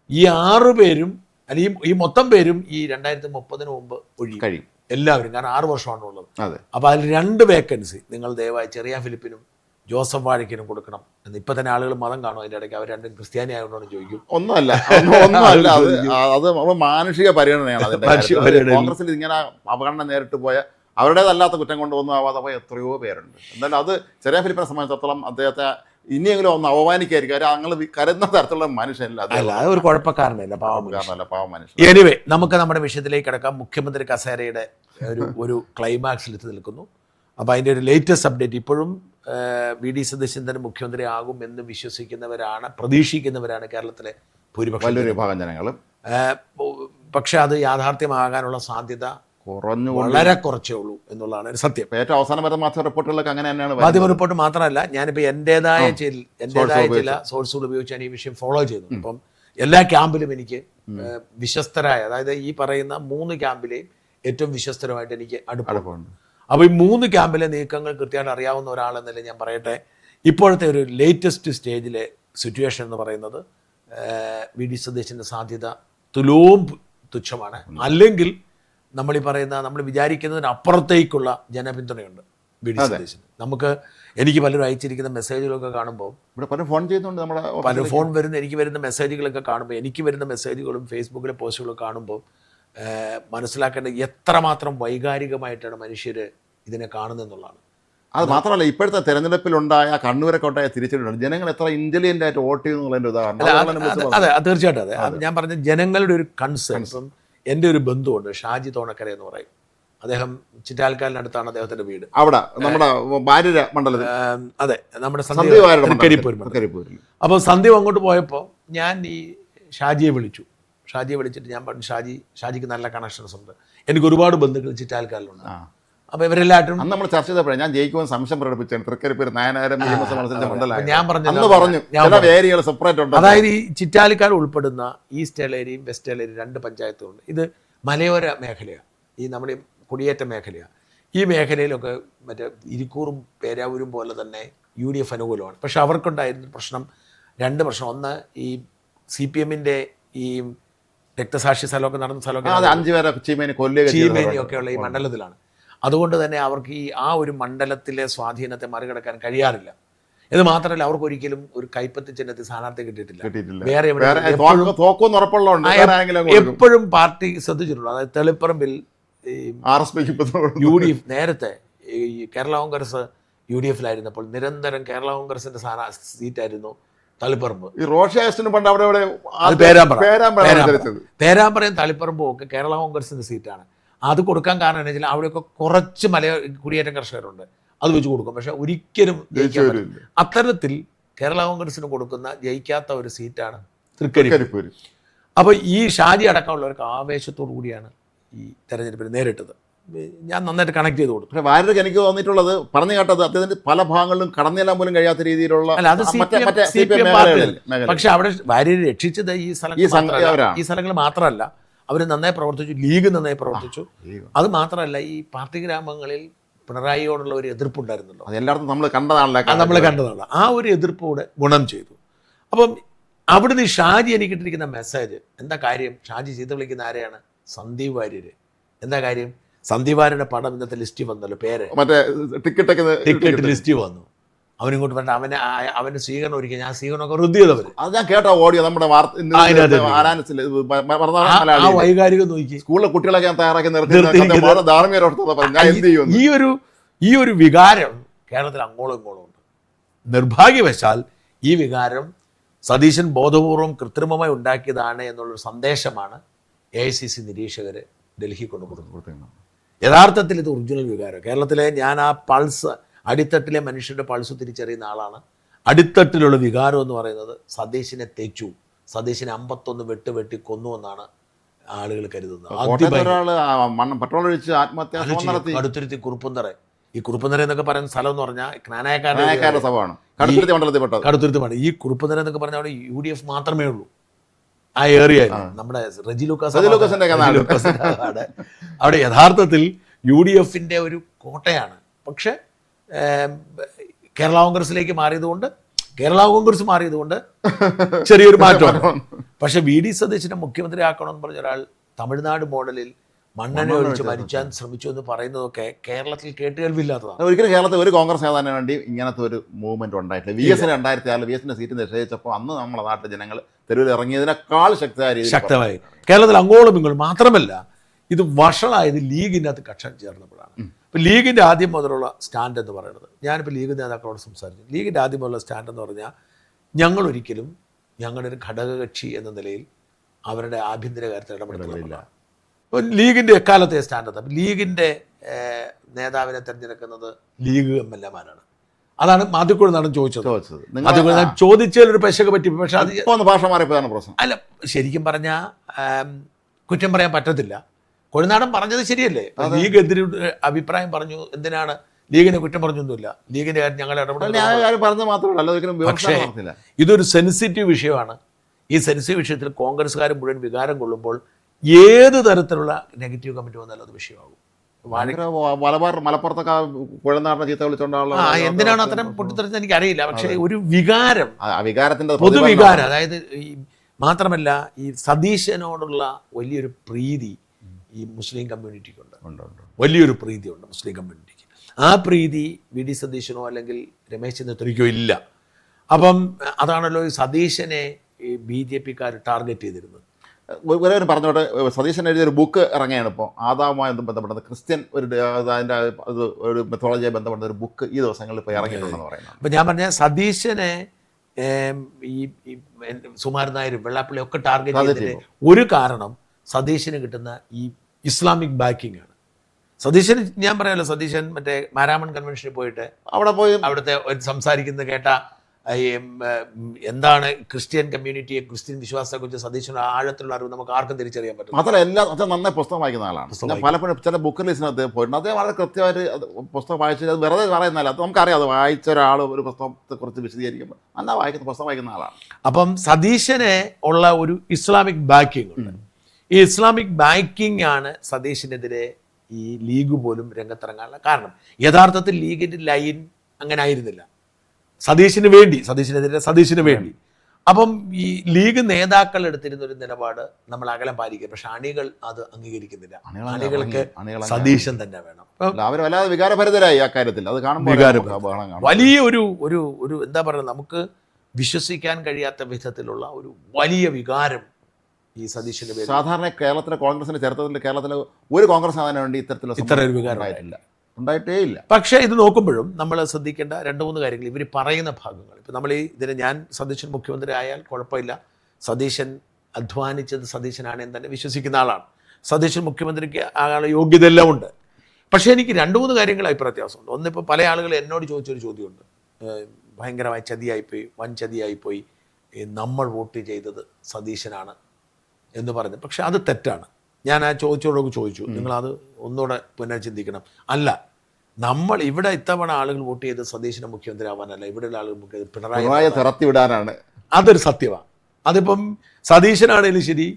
ഈ 6 പേരും അല്ലെങ്കിൽ ഈ മൊത്തം പേരും ഈ 2030 മുമ്പ് കഴിയും എല്ലാവരും. കാരണം 6 വർഷമാണുള്ളത്. അപ്പോൾ അതിൽ 2 വേക്കൻസി നിങ്ങൾ ദയവായി ചെറിയാൻ ഫിലിപ്പിനും ജോസഫ് വാഴക്കനും കൊടുക്കണം എന്ന്. ഇപ്പൊ തന്നെ ആളുകൾ മതം കാണും അതിൻ്റെ ഇടയ്ക്ക്, അവർ 2 ക്രിസ്ത്യാനി ആയതുകൊണ്ടാണ് ചോദിക്കും. ഒന്നുമല്ല അത് മാനുഷിക പരിഗണനയാണ്. കോൺഗ്രസിൽ ഇങ്ങനെ അവഗണന നേരിട്ട് പോയ, അവരുടേതല്ലാത്ത കുറ്റം കൊണ്ടൊന്നും ആവാതെ പോയ എത്രയോ പേരുണ്ട്. എന്തായാലും അത് ചെറിയാൻ ഫിലിപ്പിനെ സംബന്ധിച്ചിടത്തോളം അദ്ദേഹത്തെ ഇനിയെങ്കിലും ഒന്ന് അപമാനിക്കായിരിക്കും. ഞങ്ങൾ കരുതുന്ന തരത്തിലുള്ള മനുഷ്യനല്ല, ഒരു കുഴപ്പക്കാരനല്ല, പാവം മനുഷ്യൻ. എനിവേ, നമുക്ക് നമ്മുടെ വിഷയത്തിലേക്ക് കിടക്കാം. മുഖ്യമന്ത്രി കസേരയുടെ ഒരു ക്ലൈമാക്സിൽ എത്തി നിൽക്കുന്നു. അപ്പോൾ അതിൻ്റെ ഒരു ലേറ്റസ്റ്റ് അപ്ഡേറ്റ്, ഇപ്പോഴും VD സതീശൻ തന്നെ മുഖ്യമന്ത്രി ആകും എന്ന് പ്രതീക്ഷിക്കുന്നവരാണ് കേരളത്തിലെ ഭൂരിപക്ഷം വലിയൊരു വിഭാഗം ജനങ്ങളും. പക്ഷെ അത് യാഥാർത്ഥ്യമാകാനുള്ള സാധ്യത വളരെ കുറച്ചേ ഉള്ളൂ എന്നുള്ളതാണ് ഒരു സത്യം. ഏറ്റവും അവസാനം വരെ മാധ്യമ റിപ്പോർട്ടുകളൊക്കെ അങ്ങനെ തന്നെയാണ്. മാധ്യമ റിപ്പോർട്ട് മാത്രമല്ല, ഞാനിപ്പോൾ എൻ്റെതായ ചില സോഴ്സുകൾ ഉപയോഗിച്ച് ഞാൻ ഈ വിഷയം ഫോളോ ചെയ്തു. അപ്പം എല്ലാ ക്യാമ്പിലും എനിക്ക് വിശ്വസ്തരായ, അതായത് ഈ പറയുന്ന 3 ക്യാമ്പിലെയും ഏറ്റവും വിശ്വസ്തരമായിട്ട് എനിക്ക് അടുപ്പമുണ്ട്. അപ്പോൾ ഈ 3 ക്യാമ്പിലെ നീക്കങ്ങൾ കൃത്യമായിട്ട് അറിയാവുന്ന ഒരാളെന്നല്ലേ ഞാൻ പറയട്ടെ. ഇപ്പോഴത്തെ ഒരു ലേറ്റസ്റ്റ് സ്റ്റേജിലെ സിറ്റുവേഷൻ എന്ന് പറയുന്നത് VD സതീശൻ്റെ സാധ്യത തുച്ഛമാണ്. അല്ലെങ്കിൽ നമ്മൾ വിചാരിക്കുന്നതിന് അപ്പുറത്തേക്കുള്ള ജനപിന്തുണയുണ്ട് VD സതീശന്. എനിക്ക് പലരും അയച്ചിരിക്കുന്ന മെസ്സേജുകളൊക്കെ കാണുമ്പോൾ, എനിക്ക് വരുന്ന മെസ്സേജുകളൊക്കെ കാണുമ്പോൾ, എനിക്ക് വരുന്ന മെസ്സേജുകളും ഫേസ്ബുക്കിലെ പോസ്റ്റുകളൊക്കെ കാണുമ്പോൾ മനസ്സിലാക്കേണ്ടത് എത്രമാത്രം വൈകാരികമായിട്ടാണ് മനുഷ്യർ ഇതിനെ കാണുന്നതെന്നുള്ളതാണ്. അത് മാത്രമല്ല, ഇപ്പോഴത്തെ തെരഞ്ഞെടുപ്പിലുണ്ടായ കണ്ണൂരൊക്കെ തിരിച്ചറിയുന്നുണ്ട് ജനങ്ങൾ എത്ര ഇന്റലിജന്റ് ആയിട്ട് വോട്ട് ചെയ്യുന്നതിൻ്റെ ഉദാഹരണം. അതെ, തീർച്ചയായിട്ടും അതെ. ഞാൻ പറഞ്ഞ ജനങ്ങളുടെ ഒരു കൺസേൺസും. എൻ്റെ ഒരു ബന്ധുവുണ്ട്, ഷാജി തോണക്കര എന്ന് പറയും. അദ്ദേഹം ചിറ്റാൽക്കാലിനടുത്താണ് അദ്ദേഹത്തിന്റെ വീട്. അവിടെ നമ്മുടെ ഭാര്യ മണ്ഡലത്തിൽ, അതെ, നമ്മുടെ കരിപ്പൂർ. അപ്പോൾ സന്ധ്യ അങ്ങോട്ട് പോയപ്പോൾ ഞാൻ ഈ ഷാജിയെ വിളിച്ചു. ഷാജിയെ വിളിച്ചിട്ട് ഞാൻ പറഞ്ഞു, ഷാജിക്ക് നല്ല കണക്ഷൻസ് ഉണ്ട്, എനിക്ക് ഒരുപാട് ബന്ധുക്കൾ ചിറ്റാൽക്കാരിലുണ്ട്. അപ്പോൾ ഇവരെല്ലാവരും അന്ന് നമ്മൾ ചർച്ച ചെയ്തപ്പോഴേ ഞാൻ ജയിക്കുമെന്ന് സംശയം പ്രകടിപ്പിച്ചാണ്. തൃക്കരിപ്പൂർ നായനാരം ഞാൻ പറഞ്ഞു ഏരിയകൾ സെപ്പറേറ്റ് ഉണ്ട്. അതായത് ഈ ചിറ്റാലിക്കാർ ഉൾപ്പെടുന്ന ഈസ്റ്റ് ഏലേരിയും വെസ്റ്റ് ഏലേരിയും 2 പഞ്ചായത്തുകളുണ്ട്. ഇത് മലയോര മേഖലയാണ്, ഈ നമ്മുടെ കുടിയേറ്റ മേഖലയാണ്. ഈ മേഖലയിലൊക്കെ മറ്റേ ഇരിക്കൂറും പേരാവൂരും പോലെ തന്നെ UDF അനുകൂലമാണ്. പക്ഷെ അവർക്കുണ്ടായിരുന്ന പ്രശ്നം 2 പ്രശ്നം. ഒന്ന്, ഈ CPM-ന്റെ ഈ രക്തസാക്ഷി സ്ഥലമൊക്കെ നടന്ന സ്ഥലമൊക്കെ 5 പേരെ ചീമേനിയൊക്കെയുള്ള ഈ മണ്ഡലത്തിലാണ്. അതുകൊണ്ട് തന്നെ അവർക്ക് ഈ ആ ഒരു മണ്ഡലത്തിലെ സ്വാധീനത്തെ മറികടക്കാൻ കഴിയാറില്ല. ഇത് മാത്രമല്ല, അവർക്ക് ഒരിക്കലും ഒരു കൈപ്പത്തി ചിഹ്നത്തിൽ സ്ഥാനാർത്ഥി കിട്ടിയിട്ടില്ല. വേറെ എപ്പോഴും പാർട്ടി ശ്രദ്ധിച്ചിട്ടുള്ളൂ. അതായത് തെളിപ്പറമ്പിൽ UDF നേരത്തെ ഈ കേരള കോൺഗ്രസ് UDF-ലായിരുന്നപ്പോൾ നിരന്തരം കേരള കോൺഗ്രസിന്റെ സീറ്റായിരുന്നു തളിപ്പറമ്പ്. പേരാമ്പ്രയും തളിപ്പറമ്പും ഒക്കെ കേരള കോൺഗ്രസിന്റെ സീറ്റാണ്. അത് കൊടുക്കാൻ കാരണം എന്താ വെച്ചാൽ അവിടെയൊക്കെ കുറച്ച് കുടിയേറ്റ കർഷകരുണ്ട്, അത് വെച്ച് കൊടുക്കും. പക്ഷെ ഒരിക്കലും ജയിക്കാൻ പറ്റില്ല. അത്തരത്തിൽ കേരള കോൺഗ്രസിന് കൊടുക്കുന്ന ജയിക്കാത്ത ഒരു സീറ്റാണ് തൃക്കരിപ്പൂർ. അപ്പോൾ ഈ ഷാജി അടക്കമുള്ളവർക്ക് ആവേശത്തോടു കൂടിയാണ് ഈ തെരഞ്ഞെടുപ്പിൽ നേരിട്ടത്. ഞാൻ നന്നായിട്ട് കണക്ട് ചെയ്ത് കൊടുത്തു. പക്ഷേ വാര്യർക്ക് എനിക്ക് തോന്നിയിട്ടുള്ളത്, പറഞ്ഞു കേട്ടത്, അദ്ദേഹത്തിന്റെ പല ഭാഗങ്ങളിലും കടന്നെല്ലാം പോലും കഴിയാത്ത രീതിയിലുള്ള. പക്ഷെ അവിടെ വാര്യർ രക്ഷിച്ചത് ഈ സ്ഥലങ്ങൾ മാത്രമല്ല, അവർ നന്നായി പ്രവർത്തിച്ചു, ലീഗ് നന്നായി പ്രവർത്തിച്ചു. അത് മാത്രമല്ല, ഈ പാർട്ടി ഗ്രാമങ്ങളിൽ പിണറായിയോടുള്ള ഒരു എതിർപ്പുണ്ടായിരുന്നല്ലോ, എല്ലായിടത്തും നമ്മൾ കണ്ടതാണ്. ആ ഒരു എതിർപ്പോടെ ഗുണം ചെയ്തു. അപ്പം അവിടുന്ന് ഈ ഷാജി എനിക്ക് ഇട്ടിരിക്കുന്ന മെസ്സേജ് എന്താ കാര്യം? ഷാജി ചീത്ത വിളിക്കുന്ന ആരെയാണ്? സന്ദീപ് വാര്യര്. എന്താ കാര്യം? സന്ദീപ് വാര്യരുടെ പടം ഇന്നത്തെ ലിസ്റ്റ് വന്നല്ലോ, പേര് മറ്റേ ടിക്കറ്റ് ലിസ്റ്റ് വന്നു. അവനിങ്ങോട്ട് പറഞ്ഞ അവന് സ്വീകരണം ഒരുക്കി. ഞാൻ സ്വീകരണമൊക്കെ റുദ്ദ് ചെയ്തവര്. അത് ഞാൻ കേട്ടോ ഓഡിയോ നമ്മുടെ ആ വൈകാരികം നോക്കി. സ്കൂളിലെ കുട്ടികളൊക്കെ ഞാൻ തയ്യാറാക്കി ഈ ഒരു വികാരം കേരളത്തിൽ അങ്ങോളം ഇങ്ങോളം ഉണ്ട്. നിർഭാഗ്യവശാൽ ഈ വികാരം സതീശൻ ബോധപൂർവം കൃത്രിമമായി ഉണ്ടാക്കിയതാണ് എന്നുള്ളൊരു സന്ദേശമാണ് AICC നിരീക്ഷകർ ഡൽഹി കൊണ്ടുകൊടുക്കുന്നത്. യഥാർത്ഥത്തിൽ ഇത് ഒറിജിനൽ വികാരം. കേരളത്തിലെ ഞാൻ ആ പൾസ്, അടിത്തട്ടിലെ മനുഷ്യരുടെ പൾസ് തിരിച്ചറിയുന്ന ആളാണ്. അടിത്തട്ടിലുള്ള വികാരം എന്ന് പറയുന്നത് സതീശനെ തെച്ചു, സതീശനെ 51 വെട്ടി കൊന്നു എന്നാണ് ആളുകൾ കരുതുന്നത്. കടുത്തുരുത്തി കുറുപ്പന്തറ. ഈ കുറുപ്പന്തറ എന്നൊക്കെ പറയുന്ന സ്ഥലം എന്ന് പറഞ്ഞാൽ ക്നാനായക്കാരുടെ സഭയാണ്, കടുത്തുരുത്തി മണ്ഡലം. ഈ കുറുപ്പന്തറ എന്നൊക്കെ പറഞ്ഞാൽ അവിടെ UDF മാത്രമേ ഉള്ളൂ ആ ഏറിയ. നമ്മുടെ റെജി ലൂക്കാസിന്റെ അവിടെ യഥാർത്ഥത്തിൽ UDF-ന്റെ ഒരു കോട്ടയാണ്. പക്ഷെ കേരള കോൺഗ്രസിലേക്ക് മാറിയതുകൊണ്ട് ചെറിയൊരു മാറ്റമാണ്. പക്ഷെ VD സതീശനെ മുഖ്യമന്ത്രി ആക്കണമെന്ന് പറഞ്ഞ ഒരാൾ തമിഴ്നാട് മോഡലിൽ മണ്ണെണ്ണ ഒഴിച്ച് മരിച്ചാൻ ശ്രമിച്ചു എന്ന് പറയുന്നതൊക്കെ കേരളത്തിൽ കേട്ടുകേൾവില്ലാത്തതാണ്. ഒരിക്കലും കേരളത്തിൽ ഒരു കോൺഗ്രസ് നേതാവിന് വേണ്ടി ഇങ്ങനത്തെ ഒരു മൂവ്മെന്റ് ഉണ്ടായിട്ടില്ല. VS 2006 VS സീറ്റ് നിഷേധിച്ചപ്പോൾ അന്ന് നമ്മുടെ നാട്ടിലെ ജനങ്ങൾ തെരുവിൽ ഇറങ്ങിയതിനേക്കാൾ ശക്തമായി കേരളത്തിൽ അങ്ങോളം ഇങ്ങോളം. മാത്രമല്ല, ഇത് വഷളായത് ലീഗിൻ്റെ അകത്ത് കക്ഷി ചേർന്നപ്പോഴാണ്. ഇപ്പം ലീഗിൻ്റെ ആദ്യം മുതലുള്ള സ്റ്റാൻഡ് എന്ന് പറയുന്നത്, ഞാനിപ്പോൾ ലീഗ് നേതാക്കളോട് സംസാരിച്ചു. ലീഗിൻ്റെ ആദ്യം മുതലുള്ള സ്റ്റാൻഡ് എന്ന് പറഞ്ഞാൽ, ഞങ്ങളൊരിക്കലും ഞങ്ങളുടെ ഒരു ഘടകകക്ഷി എന്ന നിലയിൽ അവരുടെ ആഭ്യന്തര കാര്യത്തിൽ ഇടപെടുന്നില്ല. ഇപ്പോൾ ലീഗിൻ്റെ എക്കാലത്തെ സ്റ്റാൻഡ് എന്താ? ലീഗിൻ്റെ നേതാവിനെ തിരഞ്ഞെടുക്കുന്നത് ലീഗ് MLA-മാരാണ്. അതാണ് മാധ്യമക്കുഴ നടൻ ചോദിച്ചത്. ചോദിച്ചതിലൊരു പശക പറ്റി. പക്ഷെ അത് ഭാഷ മാറിയപ്പോഴാണ് പ്രശ്നം. അല്ല, ശരിക്കും പറഞ്ഞാൽ കുറ്റം പറയാൻ പറ്റത്തില്ല. കൊഴുനാടൻ പറഞ്ഞത് ശരിയല്ലേ? ലീഗ് എതിരെ അഭിപ്രായം പറഞ്ഞു. എന്തിനാണ് ലീഗിനെ കുറ്റം പറഞ്ഞൊന്നുമില്ല. ലീഗിന്റെ കാര്യം ഞങ്ങൾ ഇടപെടുന്നത്. പക്ഷേ ഇതൊരു സെൻസിറ്റീവ് വിഷയമാണ്. ഈ സെൻസിറ്റീവ് വിഷയത്തിൽ കോൺഗ്രസ്സുകാർ മുഴുവൻ വികാരം കൊള്ളുമ്പോൾ ഏത് തരത്തിലുള്ള നെഗറ്റീവ് കമന്റ് വന്നാലും അത് വിഷയമാകും. മലപ്പുറത്തൊക്കെ കുഴനാടിനെ ചീത്ത വിളിച്ചോണ്ടാണല്ലോ. എന്തിനാണ് അത്തരം പൊട്ടിത്തെറിച്ചത് എനിക്കറിയില്ല. പക്ഷേ ഒരു വികാരം, വികാരത്തിന്റെ പൊതുവികാരം. അതായത് ഈ മാത്രമല്ല, ഈ സതീശനോടുള്ള വലിയൊരു പ്രീതി ഈ മുസ്ലിം കമ്മ്യൂണിറ്റിക്കുണ്ട്. വലിയൊരു പ്രീതിയുണ്ട് മുസ്ലിം കമ്മ്യൂണിറ്റിക്ക്. ആ പ്രീതി VD സതീശനോ അല്ലെങ്കിൽ രമേശ് ചെന്നിത്തലയ്ക്കോ ഇല്ല. അപ്പം അതാണല്ലോ ഈ സതീശനെ ഈ BJP-ക്കാർ ടാർഗറ്റ് ചെയ്തിരുന്നത്. ഒരു പറഞ്ഞോട്ടെ, സതീശൻ എഴുതിയൊരു ബുക്ക് ഇറങ്ങിയാണ് ഇപ്പോൾ, ആദാവുമായി ബന്ധപ്പെട്ടത് ക്രിസ്ത്യൻ അതിൻ്റെ ഒരു മെത്തോളജിയായി ബന്ധപ്പെട്ട ഒരു ബുക്ക് ഈ ദിവസങ്ങളിൽ ഇപ്പോൾ ഇറങ്ങിയിട്ടുണ്ടെന്ന് പറയുന്നത്. അപ്പം ഞാൻ പറഞ്ഞ സതീശനെ ഈ സുമാരൻ നായരും വെള്ളാപ്പള്ളി ഒക്കെ ടാർഗറ്റ് ചെയ്തതിന് ഒരു കാരണം സതീശന് കിട്ടുന്ന ഈ ഇസ്ലാമിക് ബാക്കിംഗ് ആണ്. സതീശൻ, ഞാൻ പറയാമല്ലോ, സതീശൻ മറ്റേ മാരാമൺ കൺവെൻഷനിൽ പോയിട്ട് അവിടുത്തെ സംസാരിക്കുന്നത് കേട്ട എന്താണ് ക്രിസ്ത്യൻ കമ്മ്യൂണിറ്റിയെ, ക്രിസ്ത്യൻ വിശ്വാസത്തെക്കുറിച്ച് സതീശന് ആഴത്തിലുള്ള അറിവ് നമുക്ക് ആർക്കും തിരിച്ചറിയാൻ പറ്റും. മാത്രമല്ല അച്ഛൻ നന്നായി പുസ്തകം വായിക്കുന്ന ആളാണ്. ഞാൻ പലപ്പോഴും ചില ബുക്ക് ലിസ്റ്റിന് അദ്ദേഹം പോയിട്ടുണ്ട്. അദ്ദേഹം വളരെ കൃത്യമായിട്ട് പുസ്തകം വായിച്ചത് അത് വെറുതെ പറയുന്നതല്ല, അത് നമുക്കറിയാം. അത് വായിച്ച ഒരാൾ ഒരു പുസ്തകത്തെക്കുറിച്ച് വിശദീകരിക്കുമ്പോൾ നല്ല പുസ്തകം വായിക്കുന്ന ആളാണ്. അപ്പം സതീശന് ഉള്ള ഒരു ഇസ്ലാമിക് ബാക്കിംഗ് ഉണ്ട്. ഈ ഇസ്ലാമിക് ബാക്കിംഗ് ആണ് സതീശിനെതിരെ ഈ ലീഗ് പോലും രംഗത്തിറങ്ങാനുള്ള കാരണം. യഥാർത്ഥത്തിൽ ലീഗിൻ്റെ ലൈൻ അങ്ങനെ ആയിരുന്നില്ല. സതീശിനെതിരെ വേണ്ടി. അപ്പം ഈ ലീഗ് നേതാക്കൾ എടുത്തിരുന്ന ഒരു നിലപാട് നമ്മൾ അകലം പാലിക്കുക. പക്ഷെ അണികൾ അത് അംഗീകരിക്കുന്നില്ല. അണികൾക്ക് സതീശൻ തന്നെ വേണം. അവർ വല്ലാതെ വികാരഭരിതരായി ആ കാര്യത്തിൽ. അത് കാണുമ്പോൾ വലിയ ഒരു എന്താ പറയുക, നമുക്ക് വിശ്വസിക്കാൻ കഴിയാത്ത വിധത്തിലുള്ള ഒരു വലിയ വികാരം ഈ സതീശന്റെ പേര്. സാധാരണ കേരളത്തിലെ കോൺഗ്രസിന്റെ ചരിത്രത്തിൽ കേരളത്തിലെ ഒരു കോൺഗ്രസ് നേതാവിന് വേണ്ടി ഇത്തരം വികാരം ഉണ്ടായിട്ടേ ഇല്ല. പക്ഷേ ഇത് നോക്കുമ്പോഴും നമ്മൾ ശ്രദ്ധിക്കേണ്ട 2-3 കാര്യങ്ങൾ. ഇവർ പറയുന്ന ഭാഗങ്ങൾ, ഇപ്പം നമ്മൾ ഇതിന് ഞാൻ സതീശൻ മുഖ്യമന്ത്രി ആയാൽ കുഴപ്പമില്ല, സതീശൻ അധ്വാനിച്ചത് സതീശനാണ് എന്ന് തന്നെ വിശ്വസിക്കുന്ന ആളാണ്. സതീശൻ മുഖ്യമന്ത്രിക്ക് ആകാനുള്ള യോഗ്യത എല്ലാം ഉണ്ട്. പക്ഷേ എനിക്ക് 2-3 കാര്യങ്ങൾ അഭിപ്രായ വ്യത്യാസമുണ്ട്. ഒന്നിപ്പോൾ പല ആളുകൾ എന്നോട് ചോദിച്ചൊരു ചോദ്യമുണ്ട്, ഭയങ്കരമായ ചതിയായിപ്പോയി, വൻ ചതിയായിപ്പോയി, നമ്മൾ വോട്ട് ചെയ്തത് സതീശനാണ് എന്ന് പറഞ്ഞു. പക്ഷെ അത് തെറ്റാണ്. ഞാൻ ആ ചോദിച്ചു, നിങ്ങളത് ഒന്നുകൂടെ പുനർചിന്തിക്കണം. അല്ല, നമ്മൾ ഇവിടെ ഇത്തവണ ആളുകൾ വോട്ട് ചെയ്ത് സതീശനെ മുഖ്യമന്ത്രി ആവാനല്ല, ഇവിടെയുള്ള ആളുകൾ പിണറായി തിറത്തി വിടാനാണ്. അതൊരു സത്യമാണ്. അതിപ്പം സതീശനാണെങ്കിലും ശരി,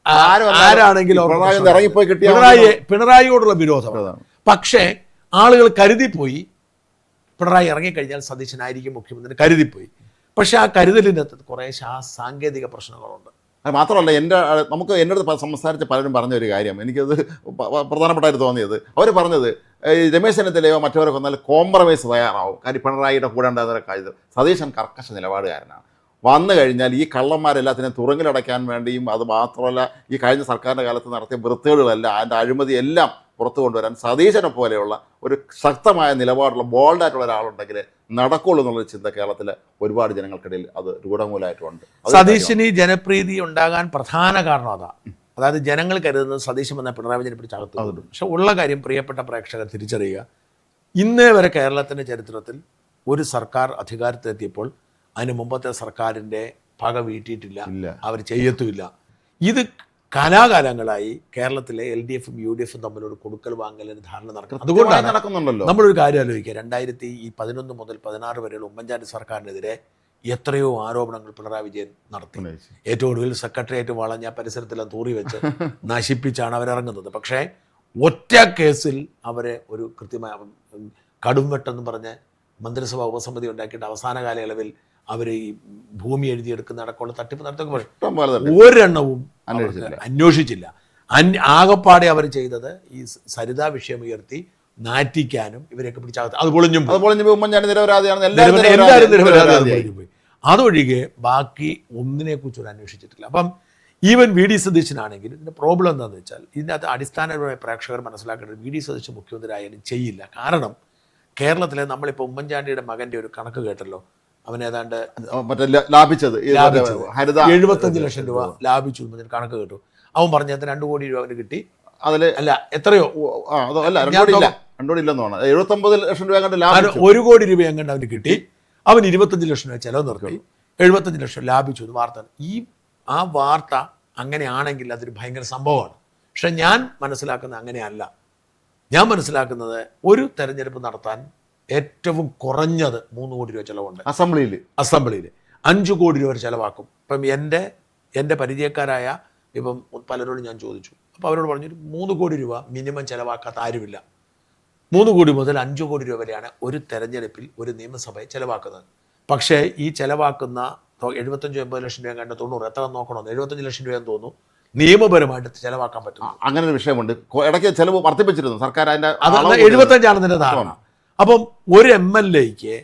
ആരാണെങ്കിലും പിണറായിയോടുള്ള വിരോധമാണ്. പക്ഷേ ആളുകൾ കരുതിപ്പോയി പിണറായി ഇറങ്ങിക്കഴിഞ്ഞാൽ സതീശനായിരിക്കും മുഖ്യമന്ത്രി, കരുതിപ്പോയി. പക്ഷെ ആ കരുതലിനകത്ത് കുറേ സാങ്കേതിക പ്രശ്നങ്ങളുണ്ട്. അത് മാത്രമല്ല, നമുക്ക് എൻ്റെ അടുത്ത് സംസാരിച്ച പലരും പറഞ്ഞൊരു കാര്യം എനിക്കത് പ്രധാനപ്പെട്ടായിട്ട് തോന്നിയത്, അവർ പറഞ്ഞത് രമേശ് ചെന്നിത്തലയോ മറ്റവരൊക്കെ വന്നാൽ കോംപ്രമൈസ് തയ്യാറാവും. കാര്യം പിണറായിയുടെ കൂടെ ഉണ്ടാകുന്ന കാര്യം. സതീശൻ കർക്കശ നിലപാടുകാരനാണ്. വന്നു കഴിഞ്ഞാൽ ഈ കള്ളന്മാരെല്ലാത്തിനും തുറങ്കിലടയ്ക്കാൻ വേണ്ടിയും, അത് മാത്രമല്ല ഈ കഴിഞ്ഞ സർക്കാരിൻ്റെ കാലത്ത് നടത്തിയ വൃത്തികേടുകളെല്ലാം അതിൻ്റെ അഴിമതിയെല്ലാം പുറത്തു കൊണ്ടുവരാൻ സതീശനെ പോലെയുള്ള ഒരു ശക്തമായ നിലപാടുള്ള ബോൾഡായിട്ടുള്ള ഒരാളുണ്ടെങ്കിൽ നടക്കുള്ളൂ എന്നുള്ളൊരു ചിന്ത കേരളത്തിലെ ഒരുപാട് ജനങ്ങൾക്കിടയിൽ അത് രൂഢമൂലമായിട്ടുണ്ട്. സതീശന് ജനപ്രീതി ഉണ്ടാകാൻ പ്രധാന കാരണം അതായത് ജനങ്ങൾ കരുതുന്നത് സതീശൻ വന്ന പിണറായി വിജയനെ പിടിച്ച് അകത്തുണ്ട്. പക്ഷെ ഉള്ള കാര്യം പ്രിയപ്പെട്ട പ്രേക്ഷകർ തിരിച്ചറിയുക, ഇന്നേ വരെ കേരളത്തിൻ്റെ ചരിത്രത്തിൽ ഒരു സർക്കാർ അധികാരത്തിലെത്തിയപ്പോൾ അതിന് മുമ്പത്തെ സർക്കാരിൻ്റെ പക വീട്ടിയിട്ടില്ല, അവർ ചെയ്യത്തുമില്ല. ഇത് കാലാകാലങ്ങളായി കേരളത്തിലെ LDFും UDFും തമ്മിലൊരു കൊടുക്കൽ വാങ്ങലിന് ധാരണ നടക്കണം. അതുകൊണ്ടാണ് നടക്കുന്നുണ്ടല്ലോ. നമ്മളൊരു കാര്യം ആലോചിക്കുക, 2011 മുതൽ 16 വരെയുള്ള ഉമ്മൻചാണ്ടി സർക്കാരിനെതിരെ എത്രയോ ആരോപണങ്ങൾ പിണറായി വിജയൻ നടത്തി. ഏറ്റവും ഒടുവിൽ സെക്രട്ടേറിയറ്റ് വളഞ്ഞ പരിസരത്തെല്ലാം തൂറി വെച്ച് നശിപ്പിച്ചാണ് അവരിറങ്ങുന്നത്. പക്ഷേ ഒറ്റ കേസിൽ അവരെ ഒരു കൃത്യമായ കടുംവെട്ടെന്ന് പറഞ്ഞ് മന്ത്രിസഭാ ഉപസമിതി ഉണ്ടാക്കിയിട്ട് അവസാന കാലയളവിൽ അവർ ഈ ഭൂമി എഴുതിയെടുക്കുന്ന അടക്കമുള്ള തട്ടിപ്പ് നടത്തുക ഒരെണ്ണവും അന്വേഷിച്ചില്ല. ആകപ്പാടെ അവർ ചെയ്തത് ഈ സരിതാ വിഷയം ഉയർത്തി നാറ്റിക്കാനും ഇവരെയൊക്കെ പിടിച്ചകത്ത് അത് പൊളിഞ്ഞും പോയി. അതൊഴികെ ബാക്കി ഒന്നിനെക്കുറിച്ചൊരു അന്വേഷിച്ചിട്ടില്ല. അപ്പം ഈവൻ VD സതീശനാണെങ്കിൽ ഇതിൻ്റെ പ്രോബ്ലം എന്താണെന്ന് വെച്ചാൽ, ഇതിനകത്ത് അടിസ്ഥാനപരമായ പ്രേക്ഷകർ മനസ്സിലാക്കേണ്ടത് VD സതീശൻ മുഖ്യമന്ത്രി ആയാലും ചെയ്യില്ല. കാരണം കേരളത്തിലെ നമ്മളിപ്പോൾ ഉമ്മൻചാണ്ടിയുടെ മകൻ്റെ ഒരു കണക്ക് കേട്ടല്ലോ, അവൻ ഏതാണ്ട് ലാഭിച്ചത് 75 ലക്ഷം രൂപ ലാഭിച്ചു എന്നതിന് കണക്ക് കേട്ടു. അവൻ പറഞ്ഞ 2 കോടി രൂപ അവന് കിട്ടി. അതിൽ അല്ല എത്രയോ 79 ലക്ഷം രൂപ 1 കോടി രൂപ എങ്ങാണ്ട് അവന് കിട്ടി. അവൻ 25 ലക്ഷം രൂപ ചെലവ് നിർത്തി, 75 ലക്ഷം ലാഭിച്ചു എന്ന് വാർത്ത. ആ വാർത്ത അങ്ങനെയാണെങ്കിൽ അതൊരു ഭയങ്കര സംഭവമാണ്. പക്ഷെ ഞാൻ മനസ്സിലാക്കുന്നത് അങ്ങനെയല്ല. ഞാൻ മനസ്സിലാക്കുന്നത് ഒരു തെരഞ്ഞെടുപ്പ് നടത്താൻ ഏറ്റവും കുറഞ്ഞത് 3 കോടി രൂപ ചിലവുണ്ട്. അസംബ്ലിയിൽ 5 കോടി രൂപ ചിലവാക്കും. ഇപ്പം എൻ്റെ പരിചയക്കാരായ ഇപ്പം പലരോടും ഞാൻ ചോദിച്ചു. അപ്പോൾ അവരോട് പറഞ്ഞൊരു 3 കോടി രൂപ മിനിമം ചിലവാക്കാത്ത ആരുമില്ല. 3 കോടി മുതൽ 5 കോടി രൂപ വരെയാണ് ഒരു തെരഞ്ഞെടുപ്പിൽ ഒരു നിയമസഭയെ ചിലവാക്കുന്നത്. പക്ഷേ ഈ ചിലവാക്കുന്ന 75-80 ലക്ഷം രൂപ കണ്ട 90 എത്ര നോക്കണമെന്ന് 75 ലക്ഷം രൂപയെന്ന് തോന്നുന്നു നിയമപരമായിട്ട് ചിലവാക്കാൻ പറ്റും. അങ്ങനെ ഒരു വിഷയമുണ്ട്. ഇടയ്ക്ക് ചിലവ് വർദ്ധിപ്പിച്ചിരുന്നു സർക്കാർ. അതിൻ്റെ 75 ധാരണ. അപ്പം ഒരു MLAക്ക്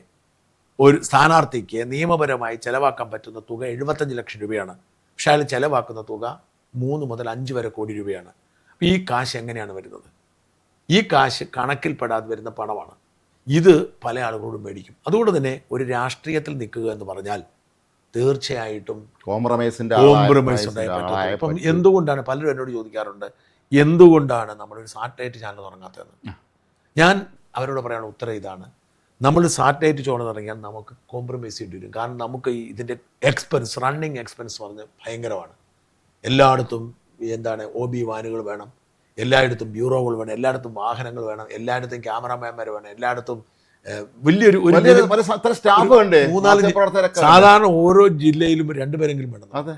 ഒരു സ്ഥാനാർത്ഥിക്ക് നിയമപരമായി ചിലവാക്കാൻ പറ്റുന്ന തുക 75 ലക്ഷം രൂപയാണ്. പക്ഷെ അയാൾ ചിലവാക്കുന്ന തുക 3 മുതൽ 5 വരെ കോടി രൂപയാണ്. ഈ കാശ് എങ്ങനെയാണ് വരുന്നത്? ഈ കാശ് കണക്കിൽപ്പെടാതെ വരുന്ന പണമാണ്. ഇത് പല ആളുകളോടും മേടിക്കും. അതുകൊണ്ട് തന്നെ ഒരു രാഷ്ട്രീയത്തിൽ നിൽക്കുക എന്ന് പറഞ്ഞാൽ തീർച്ചയായിട്ടും കോംപ്രമൈസ് ഉണ്ടായി പറ്റും. അപ്പം എന്തുകൊണ്ടാണ് പലരും എന്നോട് ചോദിക്കാറുണ്ട്, എന്തുകൊണ്ടാണ് നമ്മളൊരു സാറ്റലൈറ്റ് ചാനൽ തുടങ്ങാത്തതെന്ന്. ഞാൻ അവരോട് പറയാനുള്ള ഉത്തരം ഇതാണ്, നമ്മൾ സാറ്റലൈറ്റ് ചോർന്ന് തുടങ്ങിയാൽ നമുക്ക് കോംപ്രമൈസ് ചെയ്യേണ്ടി വരും. കാരണം നമുക്ക് ഇതിൻ്റെ റണ്ണിങ് എക്സ്പെൻസ് പറഞ്ഞ് ഭയങ്കരമാണ്. എല്ലായിടത്തും എന്താണ് OB വാനുകൾ വേണം, എല്ലായിടത്തും ബ്യൂറോകൾ വേണം, എല്ലായിടത്തും വാഹനങ്ങൾ വേണം, എല്ലായിടത്തും ക്യാമറാമാൻമാർ വേണം, എല്ലായിടത്തും വലിയൊരു സ്റ്റാഫ് ഉണ്ട്, 3-4 സാധാരണ ഓരോ ജില്ലയിലും 2 പേരെങ്കിലും വേണം. അതെ,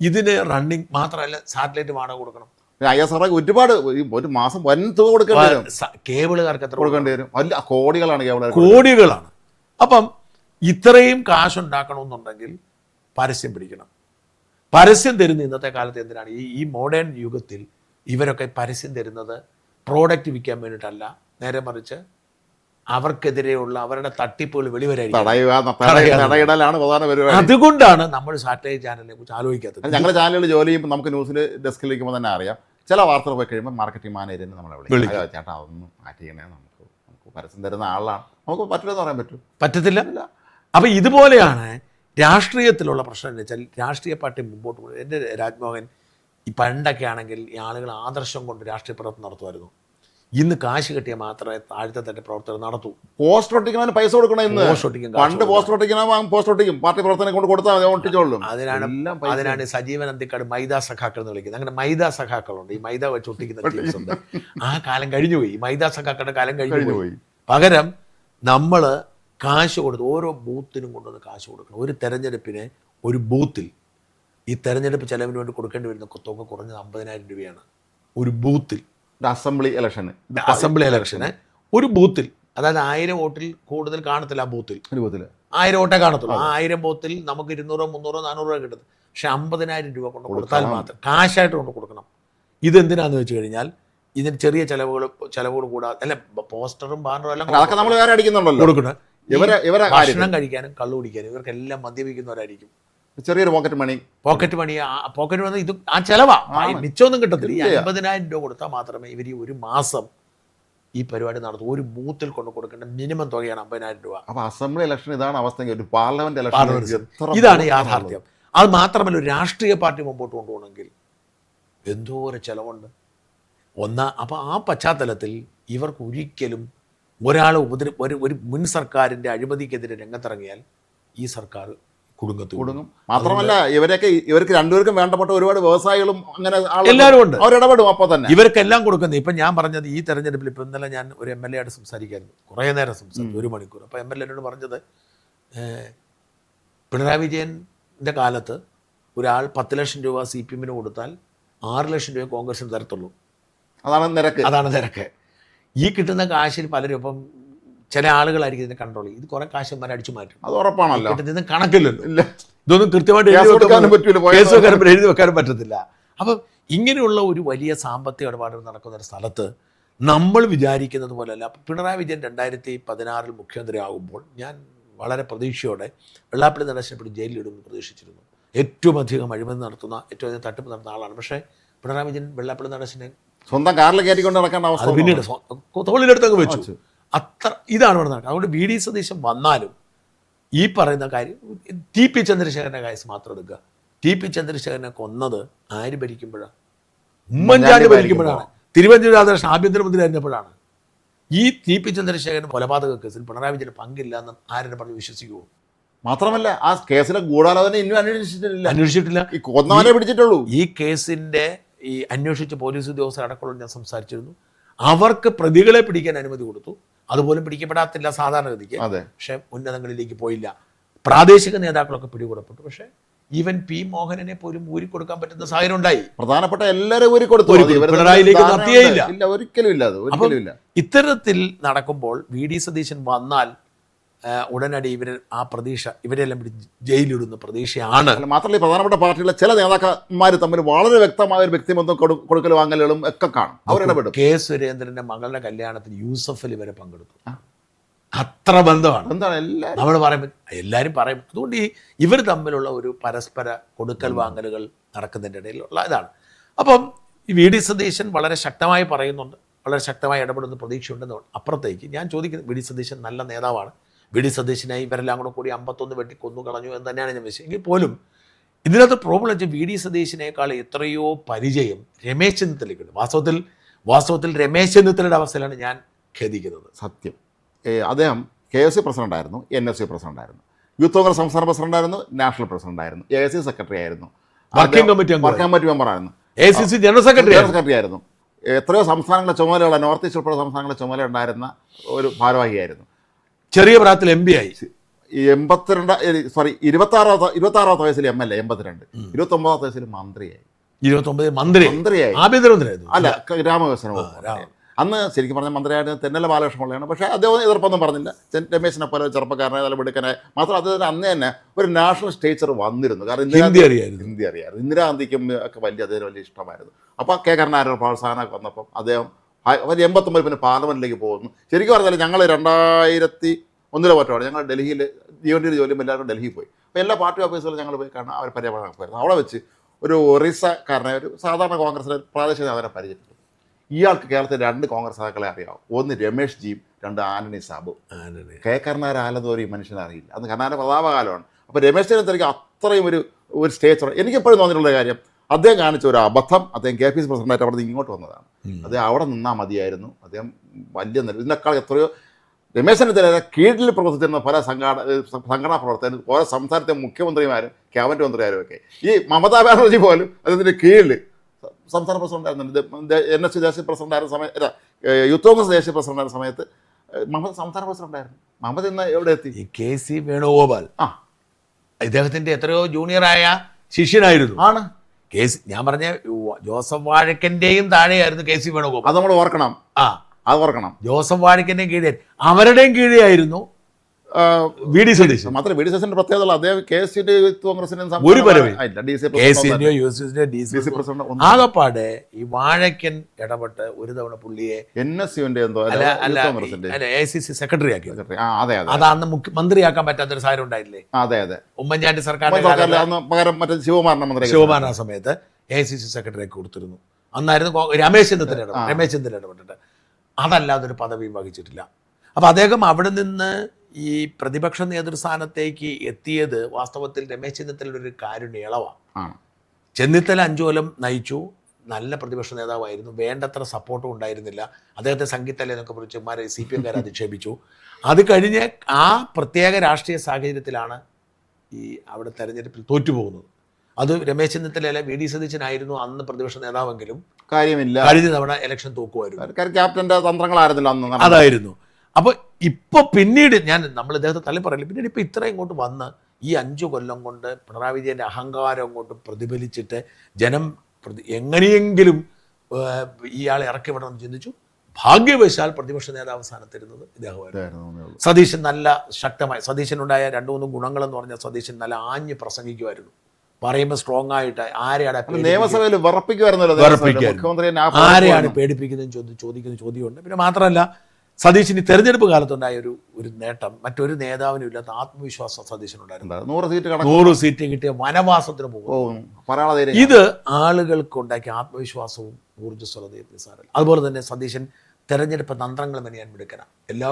ഇതിന് റണ്ണിങ് മാത്രമല്ല, സാറ്റലൈറ്റ് വാടക കൊടുക്കണം. ISR ഒരുപാട് ഒരു മാസം വൻ തുക കൊടുക്കേണ്ടി വരും. കേബിളുകാർക്ക് എത്ര കൊടുക്കേണ്ടി വരും? അല്ല, കോടികളാണ് കേബിൾ, കോടികളാണ്. അപ്പം ഇത്രയും കാശുണ്ടാക്കണമെന്നുണ്ടെങ്കിൽ പരസ്യം പിടിക്കണം. പരസ്യം തരുന്ന ഇന്നത്തെ കാലത്ത് എന്തിനാണ് ഈ മോഡേൺ യുഗത്തിൽ ഇവരൊക്കെ പരസ്യം തരുന്നത്? പ്രോഡക്റ്റ് വിൽക്കാൻ വേണ്ടിയിട്ടല്ല, നേരെ മറിച്ച് അവർക്കെതിരെയുള്ള അവരുടെ തട്ടിപ്പുകൾ വെളിവരായിരിക്കും. അതുകൊണ്ടാണ് നമ്മൾ സാറ്റലൈറ്റ് ചാനലിനെ കുറിച്ച് ആലോചിക്കാത്തത്. ഞങ്ങളുടെ ചാനലുകൾ ജോലി ചെയ്യുമ്പോൾ നമുക്ക് ന്യൂസിൽ ഡെസ്കിലിരിക്കുമ്പോൾ തന്നെ അറിയാം, ചില വാർത്തകൾ പോയി കഴിയുമ്പോൾ മാർക്കറ്റിംഗ് മാനേജറിന് നമ്മളെ വിളിക്കും, ചേട്ടാ അതൊന്നും മാറ്റി ചെയ്യണേ, നമുക്ക് പരസ്യം തരുന്ന ആളാണ്, നമുക്ക് പറ്റില്ലെന്ന് പറയാൻ പറ്റത്തില്ല. അപ്പം ഇതുപോലെയാണ് രാഷ്ട്രീയത്തിലുള്ള പ്രശ്നം എന്ന് വെച്ചാൽ, രാഷ്ട്രീയ പാർട്ടി മുമ്പോട്ട് പോകും. എൻ്റെ രാജ്മോഹൻ, ഈ പണ്ടൊക്കെ ആണെങ്കിൽ ഈ ആളുകൾ ആദർശം കൊണ്ട് രാഷ്ട്രീയ പ്രവർത്തനം നടത്തുമായിരുന്നു. ഇന്ന് കാശ് കിട്ടിയാൽ മാത്രമേ താഴത്തെ തന്റെ പ്രവർത്തകർ നടത്തൂ. പോസ്റ്റർ ഒട്ടിക്കുന്നതിന് പൈസ കൊടുക്കണം. ഇന്ന് പണ്ട് പോസ്റ്റർ ഒട്ടിക്കും, പാർട്ടി പ്രവർത്തനം കൊണ്ട് കൊടുത്താൽ ഒട്ടിച്ചോളും. അതിനാണ് സജീവൻ അന്തിക്കാട് മൈദ സഖാക്കൾ എന്ന് വിളിക്കുന്നത്. അങ്ങനെ മൈദ സഖാക്കളുണ്ട്, ഈ മൈദ വെച്ച് ഒട്ടിക്കുന്ന ടീംസ് ഉണ്ട്. ആ കാലം കഴിഞ്ഞുപോയി, മൈദ സഖാക്കളുടെ കാലം കഴിഞ്ഞുപോയി. പകരം നമ്മൾ കാശ് കൊടുത്ത് ഓരോ ബൂത്തിനും കൊണ്ടുവന്ന് കാശ് കൊടുക്കണം. ഒരു തെരഞ്ഞെടുപ്പിന് ഒരു ബൂത്തിൽ ഈ തെരഞ്ഞെടുപ്പ് ചെലവിന് വേണ്ടി കൊടുക്കേണ്ടി വരുന്ന തുക കുറഞ്ഞത് 50,000 രൂപയാണ് ഒരു ബൂത്തിൽ. അസംബ്ലി ഇലക്ഷന് ഒരു ബൂത്തിൽ, അതായത് 1000 വോട്ടിൽ കൂടുതൽ കാണത്തില്ല. ആ ബൂത്തിൽ 1000 വോട്ടേ കാണത്തുള്ളൂ. ആ 1000 ബൂത്തിൽ നമുക്ക് 200, 300, 400 രൂപ കിട്ടും. പക്ഷെ 50,000 രൂപ കൊണ്ട് കൊടുത്താൽ മാത്രം, കാശായിട്ട് കൊണ്ട് കൊടുക്കണം. ഇതെന്തിനാന്ന് വെച്ച് കഴിഞ്ഞാൽ ഇതിന് ചെറിയ ചെലവുകൾ കൂടാതെ, അല്ല പോസ്റ്ററും ബാനറും എല്ലാം കൊടുക്കണം. ഭക്ഷണം കഴിക്കാനും കള്ളു കുടിക്കാനും ഇവർക്കെല്ലാം മദ്യപിക്കുന്നവരായിരിക്കും. ചെറിയൊരു പോക്കറ്റ് മണി ഇത് ആ ചെലവാ, മിച്ചമൊന്നും കിട്ടത്തില്ല. ഈ 50,000 രൂപ കൊടുത്താൽ മാത്രമേ ഇവർ ഒരു മാസം ഈ പരിപാടി നടത്തും. ഒരു ബൂത്തിൽ കൊണ്ട് കൊടുക്കേണ്ട മിനിമം തുകയാണ് 50,000 രൂപ. അപ്പൊ അസംബ്ലി ഇലക്ഷൻ ഇതാണ് അവസ്ഥ, ഒരു പാർലമെന്റ് ഇലക്ഷൻ ഇതാണ് യാഥാർത്ഥ്യം. അത് മാത്രമല്ല, ഒരു രാഷ്ട്രീയ പാർട്ടി മുമ്പോട്ട് കൊണ്ടുപോകണമെങ്കിൽ എന്തോരം ചെലവുണ്ട്. അപ്പൊ ആ പശ്ചാത്തലത്തിൽ ഇവർക്ക് ഒരിക്കലും ഒരാളെ ഒരു മുൻ സർക്കാരിന്റെ അഴിമതിക്കെതിരെ രംഗത്തിറങ്ങിയാൽ ഈ സർക്കാർ കുടുങ്ങും. മാത്രമല്ല ഇവർക്ക് രണ്ടുപേർക്കും വേണ്ടപ്പെട്ട ഒരുപാട് വ്യവസായികളും അങ്ങനെ എല്ലാവരും ഉണ്ട്, അവരിടപെടും. അപ്പോൾ തന്നെ ഇവർക്കെല്ലാം കൊടുക്കുന്നത്. ഇപ്പം ഞാൻ പറഞ്ഞത്, ഈ തെരഞ്ഞെടുപ്പിൽ ഇപ്പം ഇന്നലെ ഞാൻ ഒരു MLA ആയിട്ട് സംസാരിക്കായിരുന്നു, കുറേ നേരം സംസാരിച്ചു, 1 മണിക്കൂർ. അപ്പോൾ MLA എന്നോട് പറഞ്ഞത്, പിണറായി വിജയൻ്റെ കാലത്ത് ഒരാൾ 10 ലക്ഷം രൂപ CPM കൊടുത്താൽ 6 ലക്ഷം രൂപ കോൺഗ്രസിന് തരത്തുള്ളൂ. അതാണ് നിരക്ക്. ഈ കിട്ടുന്ന കാശിൽ പലരും, ഇപ്പം ചില ആളുകളായിരിക്കും ഇതിനെ കൺട്രോൾ ചെയ്യും. ഇത് കുറെ കാശന്മാരെ അടിച്ചു മാറ്റും. അത് ഉറപ്പാണല്ലോ. ഇതിന് കണക്കില്ലല്ലോ, ഇതൊന്നും കൃത്യമായിട്ട് എഴുതി വെക്കാനും പറ്റത്തില്ല. അപ്പം ഇങ്ങനെയുള്ള ഒരു വലിയ സാമ്പത്തിക ഇടപാടുകൾ നടക്കുന്ന ഒരു സ്ഥലത്ത് നമ്മൾ വിചാരിക്കുന്നത് പോലെയല്ല. പിണറായി വിജയൻ 2016 മുഖ്യമന്ത്രി ആകുമ്പോൾ ഞാൻ വളരെ പ്രതീക്ഷയോടെ വെള്ളാപ്പള്ളി നടേശനെ ജയിലിലിടുമെന്ന് പ്രതീക്ഷിച്ചിരുന്നു. ഏറ്റവും അധികം അഴിമതി നടത്തുന്ന, ഏറ്റവും അധികം തട്ടിപ്പ് നടത്തുന്ന ആളാണ്. പക്ഷേ പിണറായി വിജയൻ വെള്ളാപ്പള്ളി നടേശനെ സ്വന്തം കാറിൽ കയറ്റിക്കൊണ്ട് നടക്കേണ്ട അവസ്ഥ പിന്നീട് തോളിലെടുത്തങ്ങ് വെച്ചു. ഇതാണ് ഇവിടെ നടക്കുന്നത്. അതുകൊണ്ട് VD സതീശൻ വന്നാലും ഈ പറയുന്ന കാര്യം, TP ചന്ദ്രശേഖരൻ്റെ കേസ് മാത്രം എടുക്കുക. TP ചന്ദ്രശേഖരനെ കൊന്നത് ആര് ഭരിക്കുമ്പോഴാണ്? ഉമ്മൻചാണ്ടി ഭരിക്കുമ്പോഴാണ്. തിരുവഞ്ചൂർ രാധാകൃഷ്ണൻ ആഭ്യന്തരമന്ത്രി ആയിരുന്നപ്പോഴാണ്. ഈ TP ചന്ദ്രശേഖരൻ കൊലപാതക കേസിൽ പിണറായി വിജയന് പങ്കില്ല എന്ന് ആരെ പറഞ്ഞ് വിശ്വസിക്കുമോ? മാത്രമല്ല ആ കേസിലെ ഗൂഢാലോചന ഇന്നും അന്വേഷിച്ചിട്ടില്ല. പിടിച്ചിട്ടുള്ളൂ. ഈ കേസിന്റെ ഈ അന്വേഷിച്ച പോലീസ് ഉദ്യോഗസ്ഥർ അടക്കമുള്ള ഞാൻ സംസാരിച്ചിരുന്നു. അവർക്ക് പ്രതികളെ പിടിക്കാൻ അനുമതി കൊടുത്തു. അതുപോലും പിടിക്കപ്പെടാത്തില്ല സാധാരണഗതിക്ക്. പക്ഷെ ഉന്നതങ്ങളിലേക്ക് പോയില്ല. പ്രാദേശിക നേതാക്കളൊക്കെ പിടികൂടപ്പെട്ടു. പക്ഷെ ഈവൻ P. മോഹനനെ പോലും ഊരിക്കൊടുക്കാൻ പറ്റുന്ന സാഹചര്യം ഉണ്ടായി. പ്രധാനപ്പെട്ട എല്ലാവരും ഊരിക്കൊടുത്തു. പിണറായിലേക്ക് എത്തിയേയില്ല. ഒരിക്കലും ഇല്ല. ഇത്തരത്തിൽ നടക്കുമ്പോൾ VD സതീശൻ വന്നാൽ ഉടനടി ആ പ്രതീക്ഷ ഇവരെല്ലാം ജയിലിടുന്ന പ്രതീക്ഷയാണ്. മാത്രമല്ല പ്രധാനപ്പെട്ട പാർട്ടിയിലെ ചില നേതാക്കന്മാർ തമ്മിൽ വളരെ വ്യക്തമായ ഒരു വ്യക്തിബന്ധം കൊടുക്കൽ വാങ്ങലുകളും ഒക്കെ കാണും. അവരിടപെടും. K. സുരേന്ദ്രന്റെ മകളുടെ കല്യാണത്തിന് യൂസഫ് അലി വരെ പങ്കെടുത്തു. അത്ര ബന്ധമാണ്. നമ്മൾ പറയുമ്പോൾ എല്ലാവരും പറയും. അതുകൊണ്ട് ഇവർ തമ്മിലുള്ള ഒരു പരസ്പര കൊടുക്കൽ വാങ്ങലുകൾ നടക്കുന്നതിൻ്റെ ഇടയിലുള്ള ഇതാണ്. അപ്പം ഈ VD സതീശൻ വളരെ ശക്തമായി പറയുന്നുണ്ട്, വളരെ ശക്തമായി ഇടപെടുന്ന പ്രതീക്ഷയുണ്ടെന്ന്. അപ്പുറത്തേക്ക് ഞാൻ ചോദിക്കുന്നത്, VD സതീശൻ നല്ല നേതാവാണ്. VD സതീശനായി ഇവരെല്ലാം കൂടി 51 വെട്ടി കൊന്നു കളഞ്ഞു എന്ന് തന്നെയാണ് ഞാൻ വിശ്വസിക്കുന്നത്. എങ്കിൽ പോലും ഇതിനകത്ത് പ്രോബ്ലം വെച്ചാൽ VD സതീശനേക്കാൾ എത്രയോ പരിചയം രമേശ് ചെന്നിത്തലയ്ക്കുണ്ട്. വാസ്തവത്തിൽ രമേശ് ചെന്നിത്തലയുടെ അവസ്ഥയിലാണ് ഞാൻ ഖേദിക്കുന്നത്. സത്യം. അദ്ദേഹം KFC പ്രസിഡൻ്റായിരുന്നു, NSU പ്രസിഡൻ്റായിരുന്നു, യൂത്ത് കോൺഗ്രസ് സംസ്ഥാന പ്രസിഡൻ്റായിരുന്നു, നാഷണൽ പ്രസിഡൻ്റായിരുന്നു, AIC സെക്രട്ടറി ആയിരുന്നു, വർക്കിംഗ് കമ്മിറ്റി മെമ്പറായിരുന്നു, AICC ജനറൽ സെക്രട്ടറി ആയിരുന്നു. എത്രയോ സംസ്ഥാനങ്ങളുടെ ചുമതലയുള്ള നോർത്ത് ഈസ്റ്റ് ഉൾപ്പെടെ സംസ്ഥാനങ്ങളുടെ ചുമതല ഉണ്ടായിരുന്ന ഒരു ഭാരവാഹിയായിരുന്നു. ചെറിയ പ്രായത്തിൽ MB ആയി. 26ാമത്തെ വയസ്സിൽ MLA, 82, 29ാമത്തെ വയസ്സിൽ മന്ത്രിയായി. 29 മന്ത്രിയായി. ആഭ്യന്തരമന്ത്രിയായിരുന്നു. അല്ല, ഗ്രാമവികസന വകുപ്പ്. അന്ന് ശരിക്കും പറഞ്ഞ മന്ത്രിയായിട്ട് തെന്നല ബാലകൃഷ്ണപിള്ളയാണ്. പക്ഷേ അദ്ദേഹം എതിർപ്പൊന്നും പറഞ്ഞില്ല. രമേശിനെ പോലെ ചെറുപ്പക്കാരനെ നിലപെടുക്കനെ മാത്രം അദ്ദേഹത്തിന് അന്ന് തന്നെ ഒരു നാഷണൽ സ്റ്റേച്ചർ വന്നിരുന്നു. കാരണം ഹിന്ദി അറിയായിരുന്നു. ഇന്ദിരാഗാന്ധിക്കും ഒക്കെ അദ്ദേഹത്തിന് വലിയ ഇഷ്ടമായിരുന്നു. അപ്പോൾ K. കരുണാകരൻ പ്രോത്സാഹനമൊക്കെ വന്നപ്പം അദ്ദേഹം 89 പിന്നെ പാർലമെൻറ്റിലേക്ക് പോകുന്നു. ശരിക്കും പറഞ്ഞാൽ ഞങ്ങൾ 2001 പറ്റുവാണ് ഞങ്ങൾ ഡൽഹിയിൽ ജീവൻ്റെ ജോലിയും എല്ലാവരും ഡൽഹിയിൽ പോയി. അപ്പോൾ എല്ലാ പാർട്ടി ഓഫീസുകളും ഞങ്ങൾ പോയി കാണാൻ അവർ പരിചയപ്പെടാനായിരുന്നു. അവിടെ വെച്ച് ഒരു ഒറീസക്കാരനെ, ഒരു സാധാരണ കോൺഗ്രസിലെ പ്രാദേശിക നേതാവിനെ പരിചയപ്പെട്ടു. ഇയാൾക്ക് കേരളത്തിൽ 2 കോൺഗ്രസ് നേതാക്കളെ അറിയാവും. ഒന്ന് രമേഷ് ജിയും, 2 ആന്റണി സാബു. K. കരുണാകരൻ ആലന്തൂരി മനുഷ്യനെ അറിയില്ല. അന്ന് കരുണാകരൻ്റെ പ്രതാപകാലമാണ്. അപ്പോൾ രമേശ് ചെന്നിത്തലയ്ക്ക് അത്രയും ഒരു സ്റ്റേച്ചർ എനിക്കെപ്പോഴും തോന്നിയിട്ടുള്ള കാര്യം, അദ്ദേഹം കാണിച്ച ഒരു അബദ്ധം, അദ്ദേഹം KPC പ്രസിഡന്റായിട്ട് അവിടെ നിന്ന് ഇങ്ങോട്ട് വന്നതാണ്. അദ്ദേഹം അവിടെ നിന്നാൽ മതിയായിരുന്നു. അദ്ദേഹം വലിയ ഇതിനേക്കാൾ എത്രയോ രമേശ് ചെന്നിത്തല കീഴിൽ പ്രവർത്തിച്ചിരുന്ന പല സംഘടനാ പ്രവർത്തകരും, ഓരോ സംസ്ഥാനത്തെ മുഖ്യമന്ത്രിമാരും ക്യാബിനറ്റ് മന്ത്രിമാരും ഒക്കെ, ഈ മമതാ ബാനർജി പോലും അദ്ദേഹത്തിൻ്റെ കീഴിൽ സംസ്ഥാന പ്രസിഡന്റായിരുന്നു. NSU ദേശീയ പ്രസിഡന്റായിരുന്ന സമയത്ത്, യൂത്ത് കോൺഗ്രസ് ദേശീയ പ്രസിഡന്റായിരുന്ന സമയത്ത് മമത സംസ്ഥാന പ്രസിഡന്റായിരുന്നു. മമത ഇന്ന് എവിടെ എത്തി? KC വേണുഗോപാൽ ഇദ്ദേഹത്തിന്റെ എത്രയോ ജൂനിയറായ ശിഷ്യനായിരുന്നു. ആണ് ഞാൻ പറഞ്ഞ ജോസഫ് വാഴക്കന്റെയും താഴെയായിരുന്നു KC വേണുഗോപാൽ. അത് നമ്മൾ ഓർക്കണം. അത് ഓർക്കണം. ജോസഫ് വാഴക്കന്റെയും കീഴേ, അവരുടെയും കീഴെയായിരുന്നു VD സതീശൻ. മാത്രമേ VD സതീശന്റെ പ്രത്യേകത അദ്ദേഹം KSയുടെ യൂത്ത് കോൺഗ്രസിന്റെ ഒരു പരവേ ആകപ്പാടെ ഈ വാഴക്കൻ ഇടപെട്ട് ഒരു തവണ പുള്ളിയെ NSUവിന്റെ AICC സെക്രട്ടറി ആക്കി. അത് അന്ന് മന്ത്രിയാക്കാൻ പറ്റാത്തൊരു സാഹചര്യം ഉണ്ടായില്ലേ? ഉമ്മൻചാണ്ടി സർക്കാരിന്റെ ശിവകുമാറിന്റെ സമയത്ത് AICC സെക്രട്ടറി ആക്കി കൊടുത്തിരുന്നു. അന്നായിരുന്നു രമേശ് ചെന്നിത്തല ഇടപെട്ടിട്ട്. അതല്ലാതെ ഒരു പദവിയും വഹിച്ചിട്ടില്ല. അപ്പം അദ്ദേഹം അവിടെ നിന്ന് ഈ പ്രതിപക്ഷ നേതൃസ്ഥാനത്തേക്ക് എത്തിയത് വാസ്തവത്തിൽ രമേശ് ചെന്നിത്തലയുടെ ഒരു കാരുണ്യ ഇളവാണ്. ചെന്നിത്തല 5 കൊല്ലം നയിച്ചു, നല്ല പ്രതിപക്ഷ നേതാവായിരുന്നു, വേണ്ടത്ര സപ്പോർട്ടും ഉണ്ടായിരുന്നില്ല. അദ്ദേഹത്തെ സംഗീതല്ലേ എന്നൊക്കെ കുറിച്ച് CPM-കാർ അധിക്ഷേപിച്ചു. അത് കഴിഞ്ഞ് ആ പ്രത്യേക രാഷ്ട്രീയ സാഹചര്യത്തിലാണ് ഈ അവിടെ തെരഞ്ഞെടുപ്പിൽ തോറ്റുപോകുന്നത്. അത് രമേശ് ചെന്നിത്തല VD സതീശനായിരുന്നു അന്ന് പ്രതിപക്ഷ നേതാവെങ്കിലും കാര്യമില്ല, കഴിഞ്ഞ തവണ ഇലക്ഷൻ തോക്കുമായിരുന്നു. ക്യാപ്റ്റന്റെ തന്ത്രങ്ങളായിരുന്നില്ല അന്ന്. അതായിരുന്നു. അപ്പോൾ ഇപ്പോൾ പിന്നീട് നമ്മൾ ഇദ്ദേഹത്തെ തള്ളി പറയില്ല, പിന്നീട് ഇപ്പോൾ ഇത്ര ഇങ്ങോട്ട് വന്ന് ഈ 5 കൊല്ലം കൊണ്ട് പിണറായി വിജയൻ്റെ അഹങ്കാരം അങ്ങോട്ട് പ്രതിഫലിച്ചിട്ട് ജനം എങ്ങനെയെങ്കിലും ഇയാളെ ഇറക്കി വിടണമെന്ന് ചിന്തിച്ചു. ഭാഗ്യവശാൽ പ്രതിപക്ഷ നേതാവ് സ്ഥാനത്തിരുന്നത് ഇദ്ദേഹമായിരുന്നു. സതീശൻ നല്ല ശക്തമായി, സതീശനുണ്ടായ 2-3 ഗുണങ്ങളെന്ന് പറഞ്ഞാൽ സതീശൻ നല്ല ആഞ്ഞ് പ്രസംഗിക്കുമായിരുന്നു. പറയുമ്പോൾ സ്ട്രോങ് ആയിട്ട് ആരെയാണ് നിയമസഭയിൽ ആരെയാണ് പേടിപ്പിക്കുന്നതെന്ന് ചോദിക്കുന്ന ചോദ്യമുണ്ട്. പിന്നെ മാത്രമല്ല സതീശന് തെരഞ്ഞെടുപ്പ് കാലത്തുണ്ടായ ഒരു നേട്ടം മറ്റൊരു നേതാവിനും ഇല്ലാത്ത ആത്മവിശ്വാസം സതീശനുണ്ടായിരുന്നു. 100 സീറ്റ് കിട്ടിയ വനവാസത്തിന് പോകും. ഇത് ആളുകൾക്ക് ഉണ്ടാക്കിയ ആത്മവിശ്വാസവും ഊർജ്ജസ്വലതയും നിസ്സാരമല്ല. അതുപോലെ തന്നെ സതീശൻ തെരഞ്ഞെടുപ്പ് തന്ത്രങ്ങൾ മെനയാൻ മിടുക്കനാണ്. എല്ലാ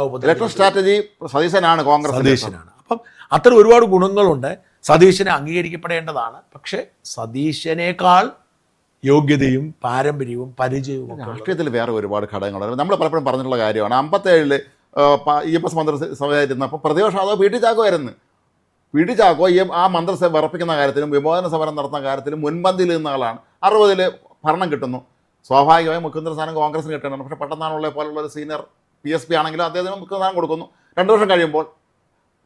സ്ട്രാറ്റജി സതീശനാണ്, കോൺഗ്രസ് സതീശനാണ്. അപ്പം അത്തരം ഒരുപാട് ഗുണങ്ങളുണ്ട്. സതീശനെ അംഗീകരിക്കപ്പെടേണ്ടതാണ്. പക്ഷേ സതീശനേക്കാൾ യോഗ്യതയും പാരമ്പര്യവും പരിചയവും രാഷ്ട്രീയത്തിൽ വേറെ ഒരുപാട് ഘടകങ്ങളുണ്ട്. നമ്മൾ പലപ്പോഴും പറഞ്ഞിട്ടുള്ള കാര്യമാണ്. 57 EMS മന്ത്രിസഭയായിരുന്നപ്പോൾ പ്രതിപക്ഷം അതോ PT ചാക്കോയായിരുന്നു. PT ചാക്കോ ആ മന്ത്രിസഭ വിറപ്പിക്കുന്ന കാര്യത്തിലും വിമോചന സമരം നടത്തുന്ന കാര്യത്തിലും മുൻപന്തിയിൽ നിന്ന ആളാണ്. 60 ഭരണം കിട്ടുന്നു. സ്വാഭാവികമായും മുഖ്യമന്ത്രി സ്ഥാനം കോൺഗ്രസിന് കിട്ടണം. പക്ഷേ പെട്ടെന്നാണുള്ള പോലുള്ള ഒരു സീനിയർ PSP ആണെങ്കിലും അദ്ദേഹത്തിന് മുഖ്യസ്ഥാനം കൊടുക്കുന്നു. 2 വർഷം കഴിയുമ്പോൾ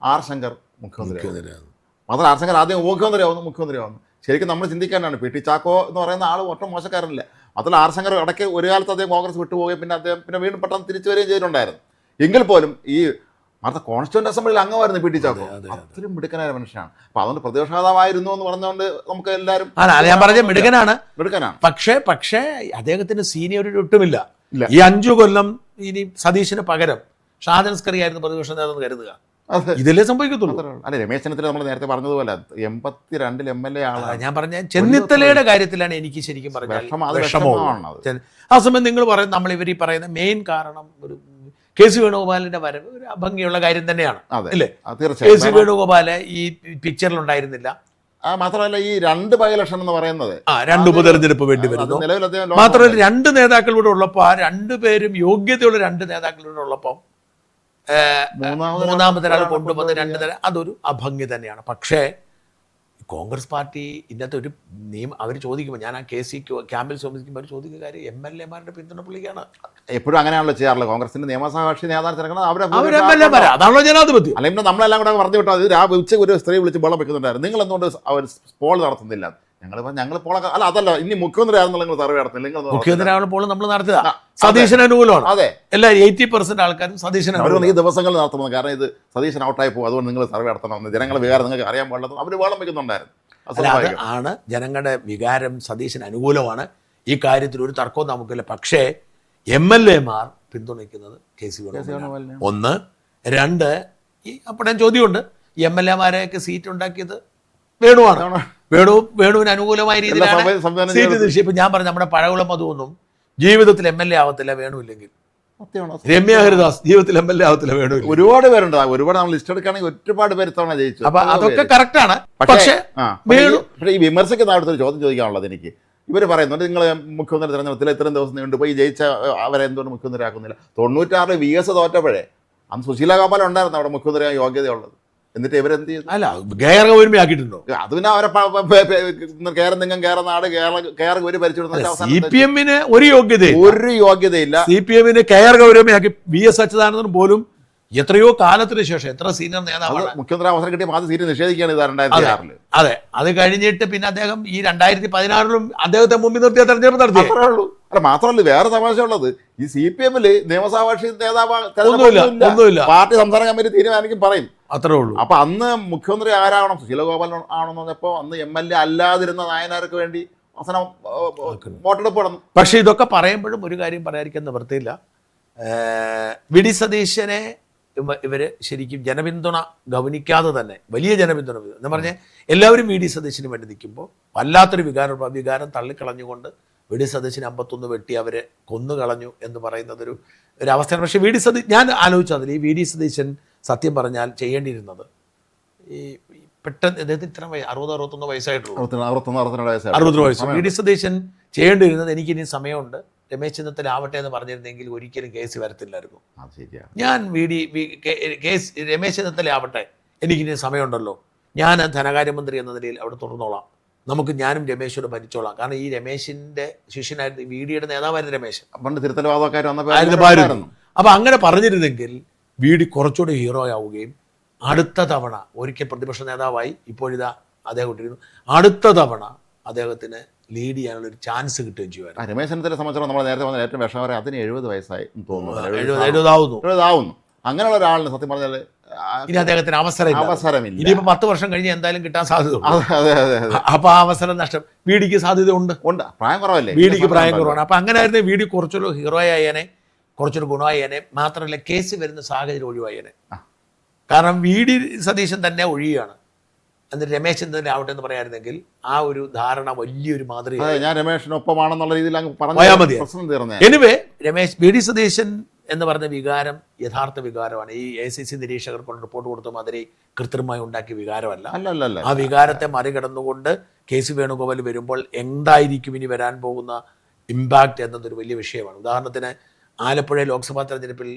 R. ശങ്കർ മുഖ്യമന്ത്രിയാകുന്നു. മാത്രം R. ശങ്കർ ആദ്യം മുഖ്യമന്ത്രിയാവുന്നു. ശരിക്കും നമ്മൾ ചിന്തിക്കാനാണ്. PT ചാക്കോ എന്ന് പറയുന്ന ആൾ ഒട്ടും മോശക്കാരനില്ല. മാത്രമല്ല R. ശങ്കർ ഇടയ്ക്ക് ഒരു കാലത്ത് അദ്ദേഹം കോൺഗ്രസ് വിട്ടുപോവുകയും പിന്നെ വീണ്ടും പെട്ടെന്ന് തിരിച്ചു വരികയും ചെയ്തിട്ടുണ്ടായിരുന്നു. എങ്കിൽ പോലും ഈ മാത്രം കോൺസ്റ്റിറ്റ്യൂന്റ് അസംബ്ലിയിൽ അംഗമായിരുന്നു PT ചാക്കോ. അത്രയും മിടുക്കനായ മനുഷ്യനാണ്. അപ്പോൾ അതുകൊണ്ട് പ്രതിപക്ഷ നേതാവായിരുന്നു എന്ന് പറഞ്ഞുകൊണ്ട് നമുക്ക് എല്ലാവരും ഞാൻ പറഞ്ഞ മിടുക്കനാണ്. പക്ഷേ അദ്ദേഹത്തിന് സീനിയോറിറ്റി ഒട്ടുമില്ല. ഈ 5 കൊല്ലം ഇനി സതീശന് പകരം ഷാജൻ സ്കറി ആയിരുന്നു പ്രതിപക്ഷ നേതാവെന്ന് കരുതുക. ഇതല്ലേ സംഭവിക്കത്തുള്ളൂ. അല്ല, രമേശ് ചെന്നിത്തല നമ്മൾ നേരത്തെ പറഞ്ഞതുപോലെ 82 MLA ആളാണ്. ഞാൻ പറഞ്ഞ ചെന്നിത്തലയുടെ കാര്യത്തിലാണ് എനിക്ക് ശരിക്കും പറഞ്ഞാൽ ആ സമയം നിങ്ങൾ പറയുന്നത് നമ്മൾ ഇവർ ഈ പറയുന്ന മെയിൻ കാരണം ഒരു KC വേണുഗോപാലിന്റെ വരവ് ഒരു അഭംഗിയുള്ള കാര്യം തന്നെയാണ് അല്ലേ? KC വേണുഗോപാല് ഈ പിക്ചറിൽ ഉണ്ടായിരുന്നില്ല. മാത്രമല്ല ഈ 2 ബൈ ഇലക്ഷൻ എന്ന് പറയുന്നത് 2 ഉപതെരഞ്ഞെടുപ്പ് വേണ്ടി വരുന്നു. മാത്രമല്ല 2 നേതാക്കളൂടെ ഉള്ളപ്പോൾ ആ 2 പേരും യോഗ്യതയുള്ള 2 നേതാക്കളൂടെ ഉള്ളപ്പോൾ മൂന്നാമതൊരാൾ കൊണ്ടുവന്ന് 2 തരം, അതൊരു അഭംഗി തന്നെയാണ്. പക്ഷേ കോൺഗ്രസ് പാർട്ടി ഇന്നത്തെ ഒരു നിയമം അവർ ചോദിക്കുമ്പോൾ, ഞാൻ ആ KC ക്യാമ്പിൽ ചോദിക്കുമ്പോൾ അവർ ചോദിക്കുന്ന കാര്യം MLA-മാരുടെ പിന്തുണ പുള്ളിക്കാണ്. എപ്പോഴും അങ്ങനെയാണല്ലോ ചെയ്യാറുള്ളത്. കോൺഗ്രസിന്റെ നിയമസഭാ കക്ഷി നേതാവ് തിരക്കണം അവർ MLA-മാരാ, അതാണല്ലോ ജനാധിപത്യം. അല്ലെങ്കിൽ നമ്മളെല്ലാം കൂടെ പറഞ്ഞു വിട്ടോ. അത് ഉച്ചയ്ക്ക് ഒരു സ്ത്രീ വിളിച്ച് ബഹളം വെക്കുന്നുണ്ടായിരുന്നു, നിങ്ങൾ എന്തുകൊണ്ട് അവർ പോൾ നടത്തുന്നില്ല? ഞങ്ങൾ പോളൊക്കെ അല്ല, അതല്ല, ഇനി മുഖ്യമന്ത്രി ആണെന്നുള്ള നിങ്ങൾ സർവേ നടത്തുന്നില്ല. മുഖ്യമന്ത്രി പോൾ നമ്മൾ നടത്തുക സതീശന് അനുകൂലമാണ്. അതെ, എല്ലാവരും 80% ആൾക്കാരും സതീശന് അവർ ഈ ദിവസങ്ങളിൽ നടത്തുന്നത്. കാരണം ഇത് സതീശൻ ഔട്ടായി പോകും, അതുകൊണ്ട് നിങ്ങൾ സർവേ നടത്തണമെന്ന് ജനങ്ങളെ വികാരം നിങ്ങൾക്ക് അറിയാൻ പാടില്ല, അവർ ബഹളം വെക്കുന്നുണ്ടായിരുന്നു. അത് ആണ് ജനങ്ങളുടെ വികാരം. സതീശന് അനുകൂലമാണ്, ഈ കാര്യത്തിൽ ഒരു തർക്കവും നമുക്കില്ല. പക്ഷേ MLA-മാർ പിന്തുണയ്ക്കുന്നത് KC വേണുഗോപാലിനെ. 1, 2 ഈ അപ്പോൾ ചോദ്യമുണ്ട്, ഈ MLA-മാരെയൊക്കെ സീറ്റ് ഉണ്ടാക്കിയത് വേണുവാണ്. വേണുവിന് അനുകൂലമായ രീതിയിലാണ് സീറ്റ് നിശ്ചയിപ്പ്. ഞാൻ പറഞ്ഞു, നമ്മുടെ പഴകുളം മധുവൊന്നും ജീവിതത്തിൽ MLA ആവത്തില്ല വേണുവില്ലെങ്കിൽ. രമ്യ ഹരിദാസ് ജീവിതത്തിൽ MLA ആവത്തില്ല വേണു. ഒരുപാട് പേരുണ്ട്, ഒരുപാട് നമ്മൾ ലിസ്റ്റ് എടുക്കുകയാണെങ്കിൽ ഒരുപാട് പേര് ഇത്തവണ ജയിച്ചു. അപ്പൊ അതൊക്കെ കറക്റ്റാണ്. പക്ഷേ ഈ വിമർശിക്കുന്ന അടുത്തൊരു ചോദ്യം ചോദിക്കാനുള്ളത് എനിക്ക്. ഇവർ പറയുന്നുണ്ട്, നിങ്ങൾ മുഖ്യമന്ത്രി തെരഞ്ഞെടുപ്പിൽ ഇത്രയും ദിവസം നീണ്ടുപോയി ജയിച്ച അവരെ എന്തുകൊണ്ട് മുഖ്യമന്ത്രി ആക്കുന്നില്ല? 96 VS തോറ്റപ്പോഴേ അന്ന് സുശീല ഗോപാലൻ ഉണ്ടായിരുന്നു അവിടെ മുഖ്യമന്ത്രിയാൻ യോഗ്യതയുള്ളത്. എന്നിട്ട് ഇവരെന്ത് ചെയ്തു? അല്ല, കേരള ഒരുമയാക്കിയിട്ടുണ്ടോ? അത് പിന്നെ അവരെ കേരളം നിങ്ങൾ കേരള നാട് കേരള ഒരു ഭരിച്ചിടുന്ന CPM-ന് ഒരു യോഗ്യതയില്ല. CPM-ന് കേരള ഗൗരവമയാക്കി. VS അച്യുതാനന്ദൻ പോലും എത്രയോ കാലത്തിന് ശേഷം, എത്ര സീനിയർ നേതാവാണ്, മുഖ്യമന്ത്രി അവസരം കിട്ടിയ ആദ്യ സീറ്റ് നിഷേധിക്കുകയാണ് 2006. അതെ, അത് കഴിഞ്ഞിട്ട് പിന്നെ അദ്ദേഹം ഈ 2016 അദ്ദേഹത്തെ മുമ്പിൽ നിർത്തിയ തെരഞ്ഞെടുപ്പ് നടത്തി. അത്രേ ഉള്ളൂ. അല്ല, മാത്രമല്ല വേറെ തമാശ ഉള്ളത്, ഈ CPM-ല് നിയമസഭാ കക്ഷി നേതാവ് ഒന്നുമില്ല. പാർട്ടി സംസ്ഥാന കമ്മിറ്റി തീരുമാനിക്കും പറയും, അത്രേ ഉള്ളൂ. അപ്പൊ അന്ന് മുഖ്യമന്ത്രി ആരാവണം? സുശീല ഗോപാലൻ ആണെന്ന് പറഞ്ഞപ്പോൾ അന്ന് MLA അല്ലാതിരുന്ന നായനാർക്ക് വേണ്ടി അവസാനം വോട്ടെടുപ്പ് നടന്നു. പക്ഷെ ഇതൊക്കെ പറയുമ്പോഴും ഒരു കാര്യം പറയാതിരിക്കാൻ നിവൃത്തിയില്ല. VD സതീശനെ ഇവര് ശരിക്കും ജനപിന്തുണ ഗവനിക്കാതെ തന്നെ വലിയ ജനപിന്തുണ എന്ന് പറഞ്ഞാൽ എല്ലാവരും VD സതീശന് വേണ്ടി നിൽക്കുമ്പോൾ വല്ലാത്തൊരു വികാരം തള്ളിക്കളഞ്ഞുകൊണ്ട് VD സതീശന് 51 വെട്ടി അവരെ കൊന്നുകളഞ്ഞു എന്ന് പറയുന്നത് ഒരു അവസ്ഥയാണ്. പക്ഷേ ഞാൻ ആലോചിച്ചു, അതിൽ ഈ VD സതീശൻ സത്യം പറഞ്ഞാൽ ചെയ്യേണ്ടിയിരുന്നത്, ഈ പെട്ടെന്ന് അദ്ദേഹത്തിന് ഇത്ര 60-61 വയസ്സായിട്ടുള്ളൂ, 60 വയസ്സ്. VD സതീശൻ ചെയ്യേണ്ടിയിരുന്നത്, എനിക്കിനി സമയമുണ്ട്, രമേശ് ചെന്നിത്തല ആവട്ടെ എന്ന് പറഞ്ഞിരുന്നെങ്കിൽ ഒരിക്കലും കേസ് വരത്തില്ലായിരുന്നു. ഞാൻ രമേശ് ചെന്നിത്തല ആവട്ടെ, എനിക്കിനി സമയമുണ്ടല്ലോ, ഞാൻ ധനകാര്യമന്ത്രി എന്ന നിലയിൽ അവിടെ തുടർന്നോളാം, നമുക്ക് ഞാനും രമേശോട് ഭരിച്ചോളാം. കാരണം ഈ രമേശിന്റെ ശിഷ്യനായിരുന്നു, VD-യുടെ നേതാവായിരുന്നു രമേശ്. അപ്പൊ അങ്ങനെ പറഞ്ഞിരുന്നെങ്കിൽ VD കുറച്ചുകൂടി ഹീറോ ആവുകയും അടുത്ത തവണ ഒരിക്കൽ പ്രതിപക്ഷ നേതാവായി ഇപ്പോഴിതാ അദ്ദേഹം ഇട്ടിരുന്നു, അടുത്ത തവണ അദ്ദേഹത്തിന് ലീഡ് ചെയ്യാനുള്ള ഒരു ചാൻസ് കിട്ടുകയും ചെയ്യുമായിരുന്നു. രമേശ് ചെന്നിത്തലയെ സംബന്ധിച്ചിടത്തോളം നമ്മൾ നേരത്തെ പറഞ്ഞ ഏറ്റവും വിഷമം, അതിന് 70 വയസ്സായി തോന്നുന്നു, 70 ആവുന്നു. അങ്ങനെയുള്ള ഒരാളിന് സത്യം പറഞ്ഞാൽ ഇനി അദ്ദേഹത്തിന് അവസരമില്ല. ഇനിയിപ്പോ 10 വർഷം കഴിഞ്ഞ് എന്തായാലും കിട്ടാൻ സാധ്യതയുണ്ട്. അപ്പൊ ആ അവസരം നഷ്ടം. VD-ക്ക് സാധ്യത ഉണ്ട്, പ്രായം കുറവല്ലേ, VD-ക്ക് പ്രായം കുറവാണ്. അപ്പൊ അങ്ങനെ ആയിരുന്നു VD കുറച്ചൊരു ഹീറോ ആയേനെ, കുറച്ചൊരു ഗുണമായേനെ. മാത്രമല്ല കേസ് വരുന്ന സാഹചര്യം ഒഴിവായേനെ. കാരണം VD സതീശൻ തന്നെ ഒഴിയുകയാണ്, എന്നിട്ട് രമേശ് ചെന്നിത്തല ആവട്ടെ എന്ന് പറയായിരുന്നെങ്കിൽ ആ ഒരു ധാരണ വലിയൊരു മാതൃക. ഞാൻ രമേശിനൊപ്പമാണെന്നുള്ള രീതിയിൽ എനിവേ VD സതീശൻ എന്ന് പറഞ്ഞ വികാരം യഥാർത്ഥ വികാരമാണ്. ഈ ACC നിരീക്ഷകർ കൊണ്ട് റിപ്പോർട്ട് കൊടുത്ത മാതിരി കൃത്രിമമായി ഉണ്ടാക്കിയ വികാരമല്ല. ആ വികാരത്തെ മറികടന്നുകൊണ്ട് KC വേണുഗോപാൽ വരുമ്പോൾ എന്തായിരിക്കും ഇനി വരാൻ പോകുന്ന ഇമ്പാക്റ്റ് എന്നതൊരു വലിയ വിഷയമാണ്. ഉദാഹരണത്തിന് ആലപ്പുഴ ലോക്സഭാ തെരഞ്ഞെടുപ്പിൽ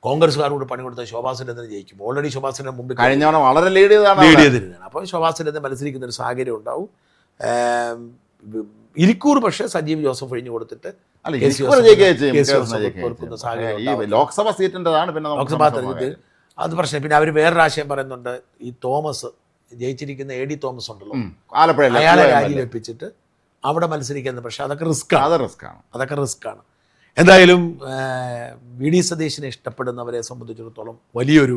കോൺഗ്രസ്സുകാരോട് പണി കൊടുത്ത ശോഭാ സുരേന്ദ്രൻ ജയിക്കും. ഓൾറെഡി ശോഭാ സുരേന്ദ്രൻ മുമ്പിൽ കഴിഞ്ഞ വളരെ ലീഡ് ചെയ്തിരുന്നതാണ്. അപ്പോൾ ശോഭാ സുരേന്ദ്രൻ മത്സരിക്കുന്ന ഒരു സാഹചര്യം ഉണ്ടാവും. ഇരിക്കൂർ പക്ഷേ സജീവ് ജോസഫ് ഒഴിഞ്ഞു കൊടുത്തിട്ട് ലോക്സഭാ സീറ്റിൻ്റെതാണ്. പിന്നെ ലോക്സഭാ തെരഞ്ഞെടുപ്പിൽ അത് പ്രശ്നം. പിന്നെ അവർ വേറൊരു ആശയം പറയുന്നുണ്ട്, ഈ തോമസ് ജയിച്ചിരിക്കുന്ന AD തോമസ് ഉണ്ടല്ലോ, അയാളെ രാജിവെപ്പിച്ചിട്ട് അവിടെ മത്സരിക്കുന്നത്. പക്ഷെ അതൊക്കെ റിസ്ക്കാണ്. എന്തായാലും VD സതീശനെ ഇഷ്ടപ്പെടുന്നവരെ സംബന്ധിച്ചിടത്തോളം വലിയൊരു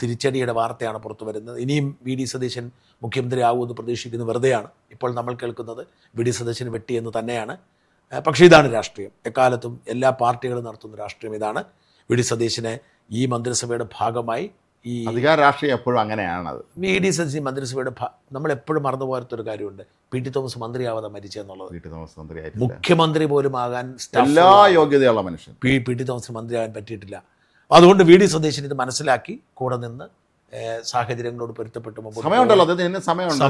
തിരിച്ചടിയുടെ വാർത്തയാണ് പുറത്തു വരുന്നത്. ഇനിയും VD സതീശൻ മുഖ്യമന്ത്രി ആകുമെന്ന് പ്രതീക്ഷിക്കുന്നത് വെറുതെയാണ്. ഇപ്പോൾ നമ്മൾ കേൾക്കുന്നത് VD സതീശന് വെട്ടിയെന്ന് തന്നെയാണ്. പക്ഷേ ഇതാണ് രാഷ്ട്രീയം. എക്കാലത്തും എല്ലാ പാർട്ടികളും നടത്തുന്ന രാഷ്ട്രീയം ഇതാണ്. VD സതീശനെ ഈ മന്ത്രിസഭയുടെ ഭാഗമായി ഈ അധികാര രാഷ്ട്രീയം എപ്പോഴും അങ്ങനെയാണത്. VD സതീശൻ മന്ത്രിസഭയുടെ നമ്മൾ എപ്പോഴും മറന്നുപോകാത്തൊരു കാര്യമുണ്ട്, PT തോമസ് മന്ത്രിയാവാതെ മരിച്ചെന്നുള്ളത്. മുഖ്യമന്ത്രി പോലും ആകാൻ എല്ലാ യോഗ്യതയുള്ള മനുഷ്യൻ PT തോമസിന് മന്ത്രിയാകാൻ പറ്റിയിട്ടില്ല. അതുകൊണ്ട് VD സതീശൻ ഇത് മനസ്സിലാക്കി കൂടെ നിന്ന് സാഹചര്യങ്ങളോട് പൊരുത്തപ്പെട്ടു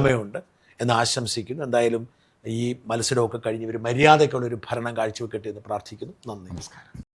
സമയമുണ്ട് എന്ന് ആശംസിക്കുന്നു. എന്തായാലും ഈ മത്സരമൊക്കെ കഴിഞ്ഞ് ഇവർ മര്യാദയ്ക്കുള്ളൊരു ഭരണം കാഴ്ചവെക്കട്ടെ എന്ന് പ്രാർത്ഥിക്കുന്നു. നന്ദി, നമസ്കാരം.